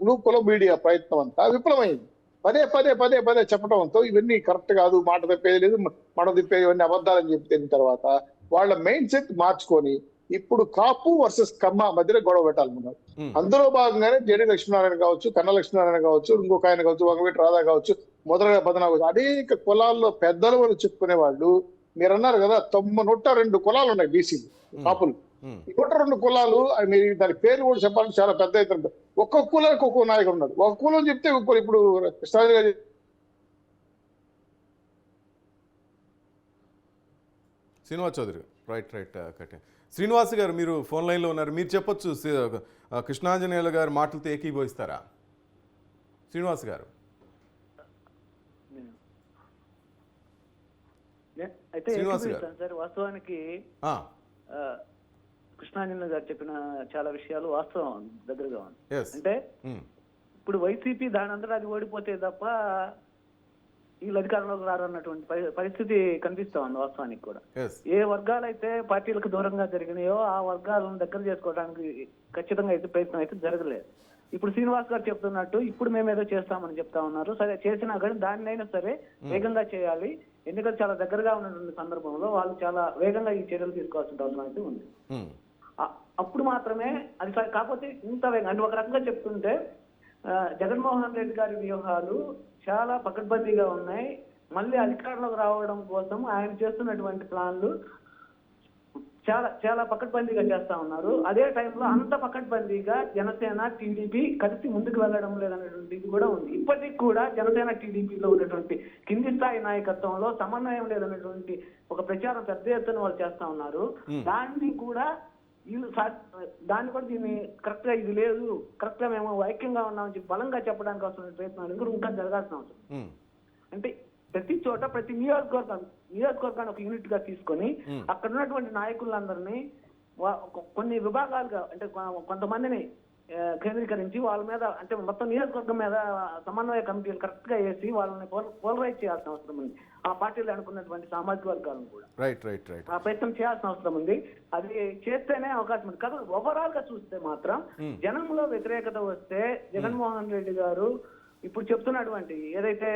బ్లూ కుల మీడియా ప్రయత్నం అంతా విఫలమైంది. పదే చెప్పడంతో ఇవన్నీ కరెక్ట్ కాదు, మాట తప్పేది లేదు, మడవ తిప్పేది, ఇవన్నీ అబద్ధాలని చెప్పిన తర్వాత వాళ్ళ మెయిన్ సెట్ మార్చుకొని ఇప్పుడు కాపు వర్సెస్ కమ్మ మధ్యలో గొడవ పెట్టాలన్నారు. అందులో భాగంగానే జేడీ లక్ష్మీనారాయణ కావచ్చు, కన్న లక్ష్మీనారాయణ కావచ్చు, ఇంకొక ఆయన కావచ్చు, వంగవీటి రాధా కావచ్చు, మొదలగా బదనా కావచ్చు, అనేక కులాల్లో పెద్దల వాళ్ళు చెప్పుకునే వాళ్ళు మీరు అన్నారు కదా 102 కులాలు ఉన్నాయి బీసీలు కాపులు. ఉమ్, 102 కులాలు మీరు దాని పేర్లు కూడా చెప్పాలంటే చాలా పెద్ద ఎత్తున ఒక్కొక్క కులానికి ఒక్కొక్క నాయకుడు ఉన్నాడు. ఒక కులం చెప్తే ఇప్పుడు కృష్ణారాజు గారు శ్రీనివాస్ చౌదరి రైట్ కట్టే. శ్రీనివాస్ గారు మీరు ఫోన్ లైన్లో ఉన్నారు, మీరు చెప్పొచ్చు. కృష్ణాంజనేయులు గారు మాటలతో ఏకీభవిస్తారా? శ్రీనివాస్ గారు. అయితే శ్రీనివాస్ గారు. ఏకీభవిస్తాను సార్. వాస్తవానికి ఆ, కృష్ణాంజన్ గారు చెప్పిన చాలా విషయాలు వాస్తవం దగ్గరగా ఉంది. yes. అంటే ఉమ్, ఇప్పుడు వైసీపీ దాని అంతా అది ఓడిపోతే తప్ప వీళ్ళు అధికారంలోకి రారన్నటువంటి పరిస్థితి కనిపిస్తా ఉంది వాస్తవానికి కూడా. yes. ఏ వర్గాలు అయితే పార్టీలకు దూరంగా జరిగినాయో ఆ వర్గాలను దగ్గర చేసుకోవడానికి ఖచ్చితంగా అయితే ప్రయత్నం అయితే జరగలేదు. ఇప్పుడు శ్రీనివాస్ గారు చెప్తున్నట్టు ఇప్పుడు మేము ఏదో చేస్తామని చెప్తా ఉన్నారు. సరే చేసినా కానీ దాన్నైనా సరే వేగంగా చేయాలి. ఎన్నికలు చాలా దగ్గరగా ఉన్నటువంటి సందర్భంలో వాళ్ళు చాలా వేగంగా ఈ చర్యలు తీసుకోవాల్సిన అవసరం అయితే ఉంది. ఉమ్, అప్పుడు మాత్రమే అది కాకపోతే ఇంత వేగం అంటే ఒక రకంగా చెప్తుంటే జగన్మోహన్ రెడ్డి గారి వ్యూహాలు చాలా పకడ్బందీగా ఉన్నాయి. మళ్ళీ అధికారంలోకి రావడం కోసం ఆయన చేస్తున్నటువంటి ప్లాన్లు చాలా చాలా పకడ్బందీగా చేస్తా ఉన్నారు. అదే టైంలో అంత పకడ్బందీగా జనసేన టీడీపీ కలిసి ముందుకు వెళ్ళడం లేదనేటువంటి ఇది కూడా ఉంది. ఇప్పటికి కూడా జనసేన టీడీపీలో ఉన్నటువంటి కింది స్థాయి నాయకత్వంలో సమన్వయం లేదనేటువంటి ఒక ప్రచారం పెద్ద ఎత్తున వాళ్ళు చేస్తా ఉన్నారు. దాన్ని కూడా వీళ్ళు దాన్ని కూడా దీన్ని కరెక్ట్ గా ఇది లేదు, కరెక్ట్ గా మేము ఐక్యంగా ఉన్నామని చెప్పి బలంగా చెప్పడానికి అవసరం ప్రయత్నాలు ఇంకా జరగాల్సిన అవసరం. అంటే ప్రతి చోట ప్రతి నియోజకవర్గాన్ని ఒక యూనిట్ గా తీసుకొని అక్కడ ఉన్నటువంటి నాయకులందరినీ కొన్ని విభాగాలుగా అంటే కొంతమందిని కేంద్రీకరించి వాళ్ళ మీద అంటే మొత్తం నియోజకవర్గం మీద సమన్వయ కమిటీలు కరెక్ట్ గా వేసి వాళ్ళని పోలరైజ్ చేయాల్సిన అవసరం ఉంది. ఆ పార్టీలు అనుకున్నటువంటి సామాజిక వర్గాలను కూడా ఆ ప్రయత్నం చేయాల్సిన అవసరం ఉంది. అది చేస్తేనే అవకాశం ఉంది కదా. ఓవరాల్ గా చూస్తే మాత్రం జనంలో వ్యతిరేకత వస్తే జగన్మోహన్ రెడ్డి గారు ఇప్పుడు చెప్తున్నటువంటి ఏదైతే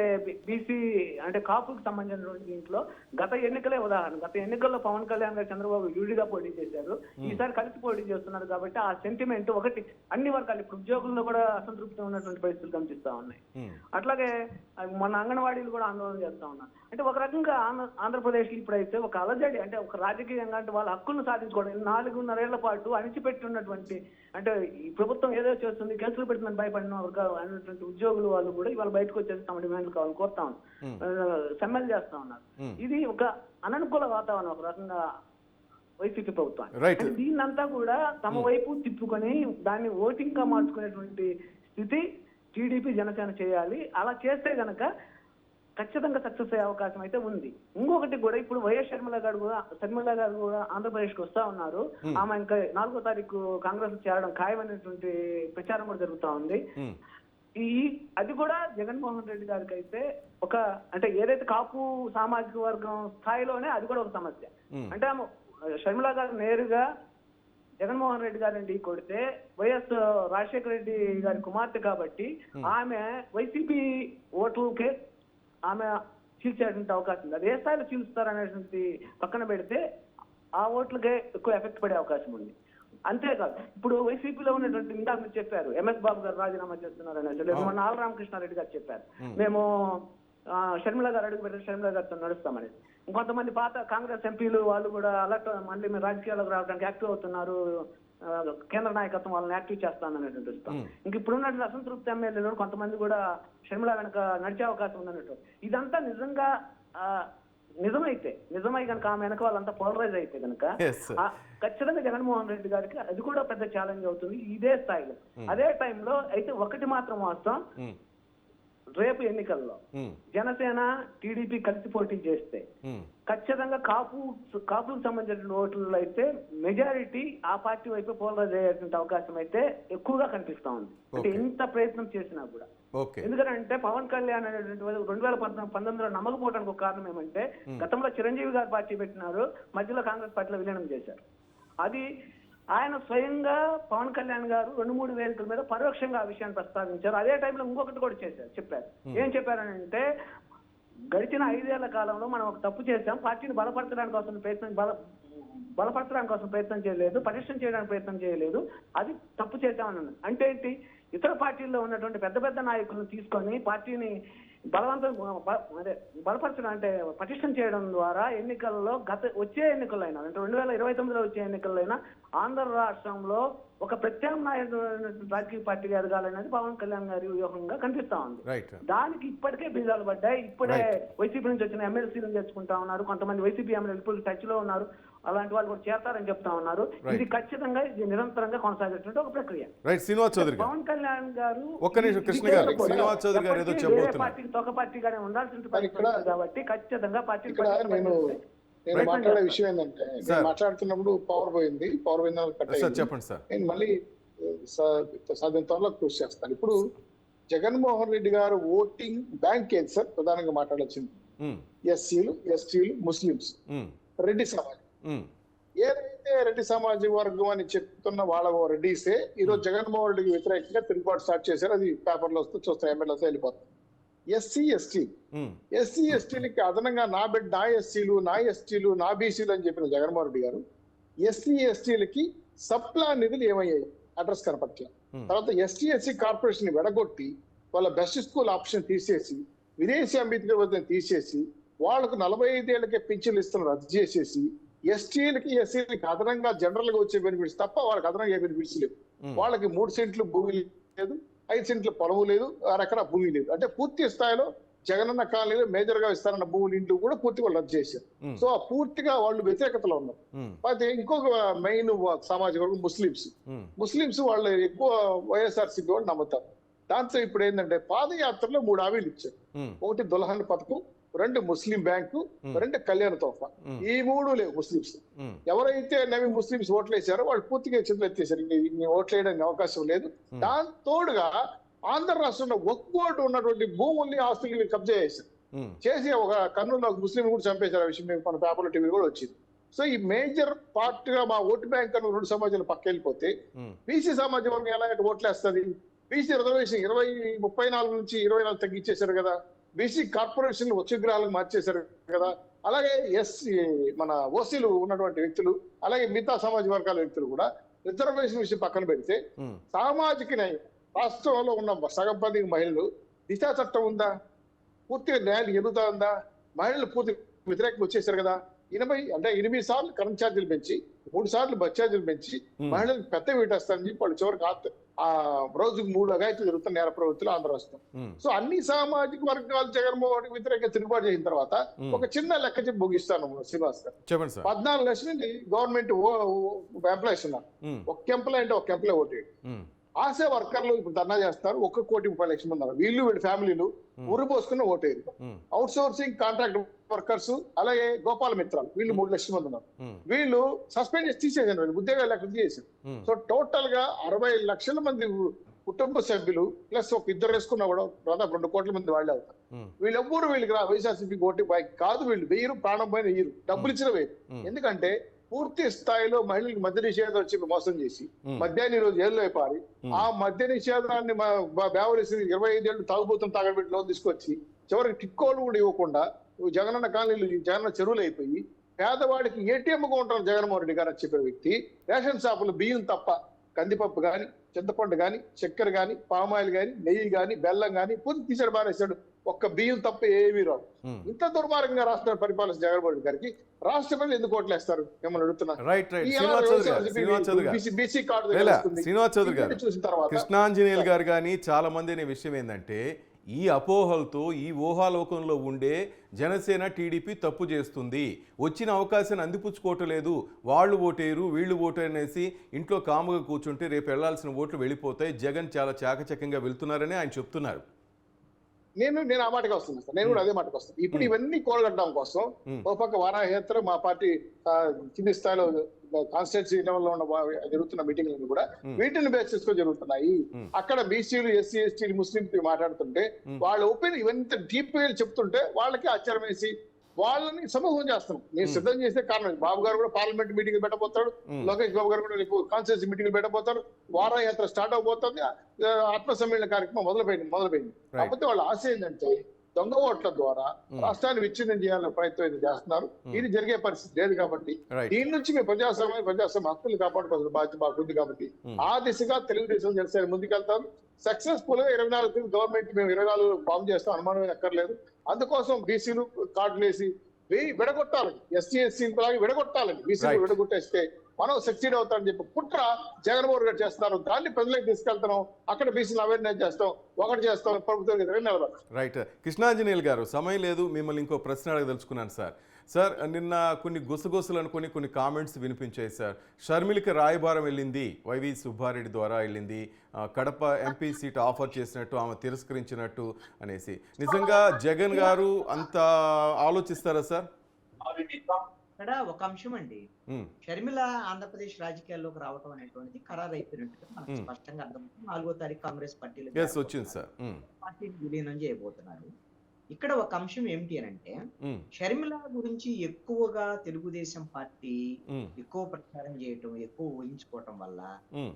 బీసీ అంటే కాపులకు సంబంధించినటువంటి దీంట్లో గత ఎన్నికలే ఉదాహరణ. గత ఎన్నికల్లో పవన్ కళ్యాణ్ గారు చంద్రబాబు యూడిగా పోటీ చేశారు. ఈసారి కలిసి పోటీ చేస్తున్నారు కాబట్టి ఆ సెంటిమెంట్ ఒకటి అన్ని వర్గాలు ఇప్పుడు ఉద్యోగుల్లో కూడా అసంతృప్తి ఉన్నటువంటి పరిస్థితులు కనిపిస్తా ఉన్నాయి. అట్లాగే మన అంగన్వాడీలు కూడా ఆందోళన చేస్తా ఉన్నారు. అంటే ఒక రకంగా ఆంధ్రప్రదేశ్ ఇప్పుడైతే ఒక అలజడి అంటే ఒక రాజకీయంగా అంటే వాళ్ళ హక్కులను సాధించుకోవడం 4.5 ఏళ్ల పాటు అణిచిపెట్టినటువంటి అంటే ఈ ప్రభుత్వం ఏదో చేస్తుంది కేసులు పెట్టిందని భయపడిన అనేటువంటి ఉద్యోగులు వాళ్ళు కూడా ఇవాళ బయటకు వచ్చేసి తమ డిమాండ్లు కావాలని కోరుతా ఉన్నారు, సమ్మెలు చేస్తా ఉన్నారు. ఇది ఒక అననుకూల వాతావరణం ఒక రకంగా వైసీపీ ప్రభుత్వం. దీన్నంతా కూడా తమ వైపు తిప్పుకొని దాన్ని ఓటింగ్ గా మార్చుకునేటువంటి స్థితి టీడీపీ జనసేన చేయాలి. అలా చేస్తే గనక ఖచ్చితంగా సక్సెస్ అయ్యే అవకాశం అయితే ఉంది. ఇంకొకటి కూడా ఇప్పుడు వైఎస్ షర్మిల గారు కూడా ఆంధ్రప్రదేశ్ కి వస్తా ఉన్నారు. ఆమె ఇంకా 4వ తారీఖు కాంగ్రెస్ చేరడం ఖాయమైనటువంటి ప్రచారం కూడా జరుగుతా ఉంది. అది కూడా జగన్మోహన్ రెడ్డి గారికి అయితే ఒక అంటే ఏదైతే కాపు సామాజిక వర్గం స్థాయిలోనే అది కూడా ఒక సమస్య. అంటే ఆమె షర్మిల గారు నేరుగా జగన్మోహన్ రెడ్డి గారిని ఢీ కొడితే వైఎస్ రాజశేఖర రెడ్డి గారి కుమార్తె కాబట్టి ఆమె వైసీపీ ఓట్లకే ఆమె చీల్చేటువంటి అవకాశం ఉంది. అది ఏ స్థాయిలో చీల్స్తారనేటువంటి పక్కన పెడితే ఆ ఓట్లకే ఎక్కువ ఎఫెక్ట్ పడే అవకాశం ఉంది. అంతేకాదు ఇప్పుడు వైసీపీలో ఉన్నటువంటి ఇందాక మీరు చెప్పారు ఎంఎస్ బాబు గారు రాజీనామా చేస్తున్నారు అనేసి, లేదు మొన్న ఆల్ రామకృష్ణారెడ్డి గారు చెప్పారు మేము షర్మిల గారు అడుగు పెట్టి షర్మిల గారితో నడుస్తామని. ఇంకొంతమంది పాత కాంగ్రెస్ ఎంపీలు వాళ్ళు కూడా అలర్ట్ మళ్ళీ మీరు రాజకీయాలకు రావడానికి యాక్టివ్ అవుతున్నారు, కేంద్ర నాయకత్వం వాళ్ళని యాక్టివ్ చేస్తాననేటువంటి ఇస్తాం. ఇంక ఇప్పుడున్నటువంటి అసంతృప్తి ఎమ్మెల్యేలు కొంతమంది కూడా షర్మిల వెనక నడిచే అవకాశం ఉందన్నట్టు. ఇదంతా నిజంగా నిజమై కనుక ఆమె వెనక వాళ్ళంతా పోలరైజ్ అయితే కనుక ఖచ్చితంగా జగన్మోహన్ రెడ్డి గారికి అది కూడా పెద్ద ఛాలెంజ్ అవుతుంది ఇదే స్థాయిలో. అదే టైంలో అయితే ఒకటి మాత్రం వాస్తవం, రేపు ఎన్నికల్లో జనసేన టీడీపీ కలిసి పోటీ చేస్తే ఖచ్చితంగా కాపులకు సంబంధించిన ఓట్లలో అయితే మెజారిటీ ఆ పార్టీ వైపు పోలరైజ్ అయ్యేటువంటి అవకాశం అయితే ఎక్కువగా కనిపిస్తా ఉంది. అంటే ఎంత ప్రయత్నం చేసినా కూడా. ఎందుకంటే పవన్ కళ్యాణ్ అనేటువంటి 2019లో నమ్మకపోవడానికి ఒక కారణం ఏమంటే గతంలో చిరంజీవి గారు పార్టీ పెట్టినారు, మధ్యలో కాంగ్రెస్ పార్టీలో విలీనం చేశారు. అది ఆయన స్వయంగా పవన్ కళ్యాణ్ గారు 2-3 వేదికల మీద పరోక్షంగా ఆ విషయాన్ని ప్రస్తావించారు. అదే టైంలో ఇంకొకటి కూడా చెప్పారు. ఏం చెప్పారనంటే గడిచిన 5 ఏళ్ల కాలంలో మనం ఒక తప్పు చేశాం, పార్టీని బలపరచడానికి కోసం ప్రయత్నం చేయలేదు, పటిష్టం చేయడానికి ప్రయత్నం చేయలేదు, అది తప్పు చేశామని. అంటే ఏంటి, ఇతర పార్టీల్లో ఉన్నటువంటి పెద్ద పెద్ద నాయకులను తీసుకొని పార్టీని బలవంతం అదే బలపరచడం అంటే పటిష్టం చేయడం ద్వారా ఎన్నికల్లో వచ్చే ఎన్నికలైనా అంటే 2029లో వచ్చే ఎన్నికలైనా ఆంధ్ర రాష్ట్రంలో ఒక ప్రత్యామ్నాయ రాజకీయ పార్టీగా ఎదగాలనేది పవన్ కళ్యాణ్ గారి వ్యూహంగా కనిపిస్తా ఉంది. దానికి ఇప్పటికే బీజాలు పడ్డాయి. ఇప్పుడే వైసీపీ నుంచి వచ్చిన ఎమ్మెల్సీలను తెచ్చుకుంటా ఉన్నారు. కొంతమంది వైసీపీ ఎమ్మెల్యేలు ఇప్పుడు టచ్ లో ఉన్నారు. అలాంటి వాళ్ళు కూడా చేస్తారని చెప్తా ఉన్నారు. ఇది ఖచ్చితంగా ఇది నిరంతరంగా కొనసాగేటువంటి ఒక ప్రక్రియ. పవన్ కళ్యాణ్ గారు పార్టీకి తొక్క పార్టీగానే ఉండాల్సిన పరిస్థితి కాబట్టి ఖచ్చితంగా పార్టీ నేను మాట్లాడే విషయం ఏంటంటే మాట్లాడుతున్నప్పుడు పవర్ పోయింది చెప్పండి సార్. నేను మళ్ళీ సాధ్యం త్వరలో కృషి చేస్తాను. ఇప్పుడు జగన్మోహన్ రెడ్డి గారు ఓటింగ్ బ్యాంక్ ఏంటి సార్ ప్రధానంగా మాట్లాడొచ్చింది? ఎస్సీలు, ఎస్టీలు, ముస్లింస్, రెడ్డి సమాజం. ఏదైతే రెడ్డి సామాజిక వర్గం అని చెప్తున్న వాళ్ళ రెడ్డిసే ఈరోజు జగన్మోహన్ రెడ్డికి వ్యతిరేకంగా తిరుగుబాటు స్టార్ట్ చేశారు. అది పేపర్లో వస్తూ చూస్తాం, ఎమ్మెల్యే వస్తే వెళ్ళిపోతాం. ఎస్సీ ఎస్టీలకి అదనంగా నా ఎస్సీలు, నా ఎస్టీలు, నా బీసీలు అని చెప్పిన జగన్మోహన్ రెడ్డి గారు ఎస్సీ ఎస్టీలకి సబ్ ప్లాన్ నిధులు ఏమయ్యాయి? అడ్రస్ కనపట్ల. తర్వాత ఎస్సీ కార్పొరేషన్ విడగొట్టి వాళ్ళ బెస్ట్ స్కూల్ ఆప్షన్ తీసేసి విదేశీ అంబేద్కర్ వద్ద తీసేసి వాళ్ళకు 45 ఏళ్లకే పింఛన్లు ఇస్తున్న రద్దు చేసేసి ఎస్టీలకి ఎస్సీలకి అదనంగా జనరల్ గా వచ్చే బెనిఫిట్స్ తప్ప వాళ్ళకి అదనంగా ఏ బెనిఫిట్స్ లేవు. వాళ్ళకి 3 సెంట్లు భూమి లేదు, 5 సెంట్ల పొలము లేదు, 6 ఎకరా భూమి లేదు. అంటే పూర్తి స్థాయిలో జగనన్న కాలనీలో మేజర్ గా ఇస్తారన్న భూములు ఇంట్లో కూడా పూర్తిగా రద్దు చేశారు. సో ఆ పూర్తిగా వాళ్ళు వ్యతిరేకతలో ఉన్నారు. అయితే ఇంకొక మెయిన్ సామాజిక వర్గం ముస్లింస్ వాళ్ళు ఎక్కువ వైఎస్ఆర్సీపీ వాళ్ళు నమ్ముతారు. దాంతో ఇప్పుడు ఏంటంటే పాదయాత్రలో 3 హామీలు ఇచ్చారు. ఒకటి దుల్హన్ పథకం, 2 ముస్లిం బ్యాంకు, 2 కళ్యాణ తోఫా. ఈ 3 లేవు ముస్లింస్. ఎవరైతే నవి ముస్లింస్ ఓట్లు వేసారో వాళ్ళు పూర్తిగా చేతులు ఎత్తేసారు. ఓట్లు వేయడానికి అవకాశం లేదు. దాని తోడుగా ఆంధ్ర రాష్ట్రంలో ఒక్కోటి ఉన్నటువంటి భూముల్ని, ఆస్తుల్ని కబ్జా చేసి ఒక కర్నూలులో ముస్లిం కూడా చంపేశారు. ఆ విషయం మన పేపర్లో టీవీ కూడా వచ్చింది. సో ఈ మేజర్ పార్ట్ గా మా ఓటు బ్యాంక్ అన్న 2 సమాజాలు పక్క వెళ్ళిపోతే బీసీ సమాజం వర్గం ఎలా ఓట్లు వేస్తుంది? బీసీ రిజర్వేషన్ 34 నుంచి 24 తగ్గించేశారు కదా. బీసీ కార్పొరేషన్ ఉచ్చగ్రహాలకు మార్చేశారు కదా. అలాగే మన ఓసీలు ఉన్నటువంటి వ్యక్తులు, అలాగే మిగతా సామాజిక వర్గాల వ్యక్తులు కూడా రిజర్వేషన్ విషయం పక్కన పెడితే సామాజిక న్యాయం రాష్ట్రంలో ఉన్న సగం మంది మహిళలు దిశా చట్టం ఉందా? పూర్తిగా న్యాయాలు ఎదుగుతా ఉందా? మహిళలు పూర్తి వ్యతిరేకంగా వచ్చేసారు కదా. 8 సార్లు కరెంట్ ఛార్జీలు పెంచి 3 సార్లు బస్ ఛార్జీలు పెంచి మహిళలకు పెద్ద వీటేస్తారని చెప్పి వాళ్ళు చివరికి రోజుకు 3 అఘాయితీలు జరుగుతున్న నేర ప్రవృత్తులు ఆంధ్ర రాష్ట్రం. సో అన్ని సామాజిక వర్గాలు జగన్మోహన్ వ్యతిరేకంగా తిరుగుబాటు చేసిన తర్వాత ఒక చిన్న లెక్క చెప్పి ముగిస్తాను శ్రీనివాస్ గారు. 14 లక్షల మంది గవర్నమెంట్ ఎంప్లాయీస్ ఉన్నారు. ఒక ఎంప్లాయ్ అంటే ఒక ఎంప్లాయ్ ఓటేడు. ఆశా వర్కర్లు ఇప్పుడు ధర్నా చేస్తారు. 1,30,00,000 మంది ఉన్నారు. వీళ్ళ ఫ్యామిలీలు ఉరి పోసుకున్న voter. Out sourcing contract workers, అలాగే గోపాల మిత్రాలు, వీళ్ళు 3 లక్షల మంది ఉన్నారు. వీళ్ళు సస్పెండ్ చేసి తీసేసారు, ఉద్యోగాలు లెక్క తీసేసారు. సో టోటల్ గా 60 లక్షల మంది కుటుంబ సభ్యులు ప్లస్ ఒక 2 వేసుకున్నా కూడా దాదాపు 2 కోట్ల మంది వాళ్ళే అవుతారు. వీళ్ళెవ్వరు వీళ్ళకి వైఎస్ఆర్సీపీ ఓటు కాదు. వీళ్ళు వెయ్యరు, ప్రాణం పైన వెయ్యరు, డబ్బులు ఇచ్చిన వేయరు. ఎందుకంటే పూర్తి స్థాయిలో మహిళలకు మద్య నిషేధం చెప్పి మోసం చేసి మద్యాన్ని ఈరోజు జైల్లో పారి ఆ మద్య నిషేధాన్ని బేవరేసి 25 ఏళ్ళు తాగుబోతున్న తాగబెట్టి లోన్ తీసుకొచ్చి చివరికి టిక్కోలు కూడా ఇవ్వకుండా జగనన్న కాలనీలు జగనన్న చెరువులు అయిపోయి పేదవాడికి ఏటీఎం గా ఉంటారు జగన్మోహన్ రెడ్డి గారు అని చెప్పే వ్యక్తి రేషన్ షాపులు బియ్యం తప్ప కందిపప్పు గాని, చింతపండు గాని, చక్కెర గాని, పామాయిల్ గాని, నెయ్యి గాని, బెల్లం గాని పూర్తి తీసాడు, మానేశాడు. ఒక్క బియ్యం తప్ప ఏమీ రావు. ఇంత దుర్మార్గంగా రాష్ట్రాన్ని పరిపాలించిన జగన్మోహన్ రెడ్డి గారికి రాష్ట్ర ప్రజలు ఎందుకు ఓట్లేస్తారు మిమ్మల్ని అడుగుతున్నా. చూసిన తర్వాత కృష్ణాంజనేయులు గారు కానీ చాలా మంది అనే విషయం ఏంటంటే ఈ అపోహలతో ఈ ఊహాలోకంలో ఉండే జనసేన టీడీపీ తప్పు చేస్తుంది, వచ్చిన అవకాశాన్ని అందిపుచ్చుకోవటం లేదు, వాళ్ళు ఓటేరు వీళ్ళు ఓటేరు అనేసి ఇంట్లో కాముగా కూర్చుంటే రేపు వెళ్లాల్సిన ఓట్లు వెళ్ళిపోతాయి, జగన్ చాలా చాకచక్యంగా వెళ్తున్నారని ఆయన చెప్తున్నారు. నేను ఆ మాటకి వస్తున్నాను సార్. నేను కూడా అదే మాటకి వస్తాను. ఇప్పుడు ఇవన్నీ కోరగట్టడం కోసం ఒక పక్క వారాహయాత్ర మా పార్టీ కింది స్థాయిలో కాన్స్టిట్యూన్సీ లెవెల్లో ఉన్న జరుగుతున్న మీటింగ్లు కూడా వీటిని బేస్ చేసుకొని జరుగుతున్నాయి. అక్కడ బీసీలు, ఎస్సీ, ఎస్టీలు, ముస్లిం మాట్లాడుతుంటే వాళ్ళ ఒపీనియన్ ఇవంతా డీప్ చెప్తుంటే వాళ్ళకి ఆశ్చర్యం వేసి వాళ్ళని సమూహం చేస్తున్నాం. నేను సిద్ధం చేసే కారణం బాబు గారు కూడా పార్లమెంట్ మీటింగ్ పెట్టబోతాడు, లోకేష్ బాబు గారు కూడా రేపు కాన్స్టిట్యూన్సీ మీటింగ్ పెట్టబోతారు, వారాయాత్ర స్టార్ట్ అవబోతుంది, ఆత్మ సమ్మేళన కార్యక్రమం మొదలుపోయింది. కాకపోతే వాళ్ళ ఆశ ఏంటంటే దొంగ ఓట్ల ద్వారా రాష్ట్రాన్ని విచ్ఛిన్నం చేయాలనే ప్రయత్నం ఇది చేస్తున్నారు. ఇది జరిగే పరిస్థితి లేదు కాబట్టి Right. దీని నుంచి మేము ప్రజాస్వామ్య హక్కులు కాపాడుకోవాల్సిన బాధ్యత మాకు ఉంది కాబట్టి ఆ దిశగా తెలుగుదేశం జనసేన ముందుకెళ్తారు. సక్సెస్ఫుల్ గా 24 గవర్నమెంట్ మేము 24 ఫామ్ చేస్తాం, అనుమానం ఎక్కర్లేదు. అందుకోసం బీసీలు కార్డులు వేసి విడగొట్టాలని, ఎస్సీ లాగా విడగొట్టాలని, బీసీలు విడగొట్టేస్తే మనం సక్సీడ్ అవుతామని చెప్పి కుట్ర జగన్మోహన్ గారు చేస్తున్నారు. దాన్ని ప్రజలకు తీసుకెళ్తున్నాం, అక్కడ బీసీలు అవేర్నెస్ చేస్తాం, ఒకటి చేస్తాం, ప్రభుత్వం నిలబడతాం. రైట్. కృష్ణాంజనేయులు గారు, సమయం లేదు, మిమ్మల్ని ఇంకో ప్రశ్న అడగదలుచుకున్నాను సార్. సార్, నిన్న కొన్ని గుసగుసలు అనుకుని కొన్ని కామెంట్స్ వినిపించాయి సార్. షర్మిలికి రాయబారం వెళ్ళింది, వైవి సుబ్బారెడ్డి ద్వారా వెళ్ళింది, కడప ఎంపీ సీట్ ఆఫర్ చేసినట్టు ఆమె తిరస్కరించినట్టు అనేసి. నిజంగా జగన్ గారు అంత ఆలోచిస్తారా సార్? ఇక్కడ ఒక అంశం అండి, షర్మిల ఆంధ్రప్రదేశ్ రాజకీయాల్లోకి రావటం అనేటువంటిది ఖరారు అయిపోయినట్టుగా మనకు స్పష్టంగా అర్థమవుతుంది. 4వ తారీఖు కాంగ్రెస్ పార్టీలో వచ్చింది సార్. పార్టీని విలీనం చేయబోతున్నారు. ఇక్కడ ఒక అంశం ఏమిటి అని అంటే, షర్మిల గురించి ఎక్కువగా తెలుగుదేశం పార్టీ ఎక్కువ ప్రచారం చేయటం, ఎక్కువ ఊహించుకోవటం వల్ల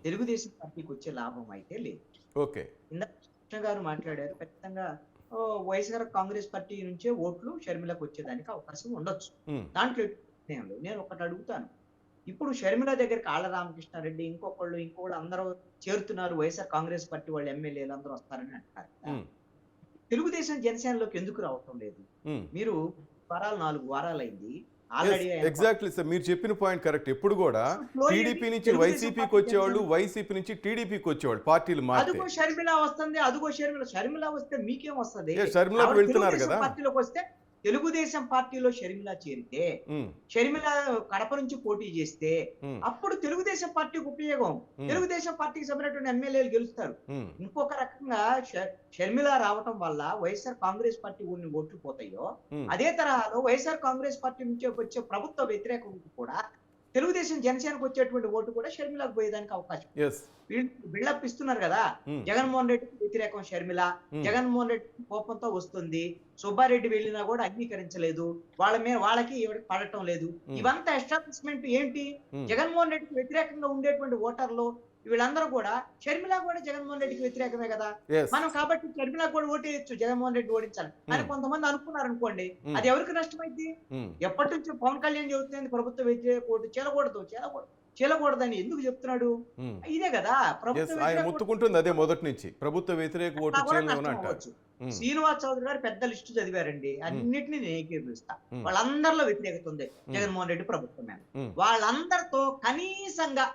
తెలుగుదేశం పార్టీకి వచ్చే లాభం అయితే లేదు. ఓకే, ఇందాక కృష్ణ గారు మాట్లాడారు, ఖచ్చితంగా వైఎస్ఆర్ కాంగ్రెస్ పార్టీ నుంచే ఓట్లు షర్మిలకు వచ్చేదానికి అవకాశం ఉండొచ్చు. దాంట్లో నేను ఒకటి అడుగుతాను, ఇప్పుడు షర్మిల దగ్గరికి ఆళ్ల రామకృష్ణారెడ్డి ఇంకొకళ్ళు అందరూ చేరుతున్నారు, వైఎస్ఆర్ కాంగ్రెస్ పార్టీ వాళ్ళు ఎమ్మెల్యేలు అందరూ వస్తారని అంటారు. తెలుగుదేశం జనసేనలోకి ఎందుకు రావటం లేదు? మీరు 4 వారాలైంది ఆల్రెడీ. ఎగ్జాక్ట్లీ సార్, మీరు చెప్పిన పాయింట్ కరెక్ట్. ఎప్పుడు కూడా టీడీపీ నుంచి వైసీపీకి వచ్చేవాళ్ళు, వైసీపీ నుంచి టీడీపీకి వచ్చేవాళ్ళు, పార్టీలు మారితే. అదుగో షర్మిల వస్తుంది, అదుగో షర్మిల వస్తే మీకేం వస్తుంది? షర్మిలకు వెళ్తున్నారు కదా. పార్టీలోకి వస్తే తెలుగుదేశం పార్టీలో షర్మిల చేరితే, షర్మిల కడప నుంచి పోటీ చేస్తే అప్పుడు తెలుగుదేశం పార్టీకి ఉపయోగం, తెలుగుదేశం పార్టీకి సంబంధించిన ఎమ్మెల్యేలు గెలుస్తారు. ఇంకొక రకంగా షర్మిల రావటం వల్ల వైఎస్ఆర్ కాంగ్రెస్ పార్టీ ఓట్లు పోతాయో, అదే తరహాలో వైఎస్ఆర్ కాంగ్రెస్ పార్టీ నుంచి వచ్చే ప్రభుత్వ వ్యతిరేకం కూడా తెలుగుదేశం జనసేనకు వచ్చేటువంటి ఓటు కూడా షర్మిలకు పోయేదానికి అవకాశం. బిల్డప్ ఇస్తున్నారు కదా, జగన్మోహన్ రెడ్డికి వ్యతిరేకం షర్మిల, జగన్మోహన్ రెడ్డి కోపంతో వస్తుంది, సుబ్బారెడ్డి వెళ్ళినా కూడా అంగీకరించలేదు, వాళ్ళకి పడటం లేదు. ఇవంతా ఎస్టాబ్లిష్మెంట్ ఏంటి? జగన్మోహన్ రెడ్డికి వ్యతిరేకంగా ఉండేటువంటి ఓటర్లు వీళ్ళందరూ కూడా షర్మిల కూడా జగన్మోహన్ రెడ్డికి వ్యతిరేకమే కదా, మనం కాబట్టి షర్మిల కూడా ఓటేయచ్చు, జగన్మోహన్ రెడ్డి ఓడించాలి అని కొంతమంది అనుకున్నారు అనుకోండి, అది ఎవరికి నష్టమైంది? ఎప్పటి నుంచి పవన్ కళ్యాణ్ చెబుతుంది ప్రభుత్వ వ్యతిరేక ఓటు చేయకూడదని ఎందుకు చెప్తున్నాడు? ఇదే కదా ఆయన ముట్టుకుంటుంది, అదే మొదటి నుంచి ప్రభుత్వ వ్యతిరేక ఓటు చేయవచ్చు. శ్రీనివాస్ చౌదరి గారు పెద్ద లిస్టు చదివారండి, అన్నిటిని నేను ఏకీభవిస్తా. వాళ్ళందరిలో వ్యతిరేకత ఉంది జగన్మోహన్ రెడ్డి ప్రభుత్వం మీద. వాళ్ళందరితో కనీసంగా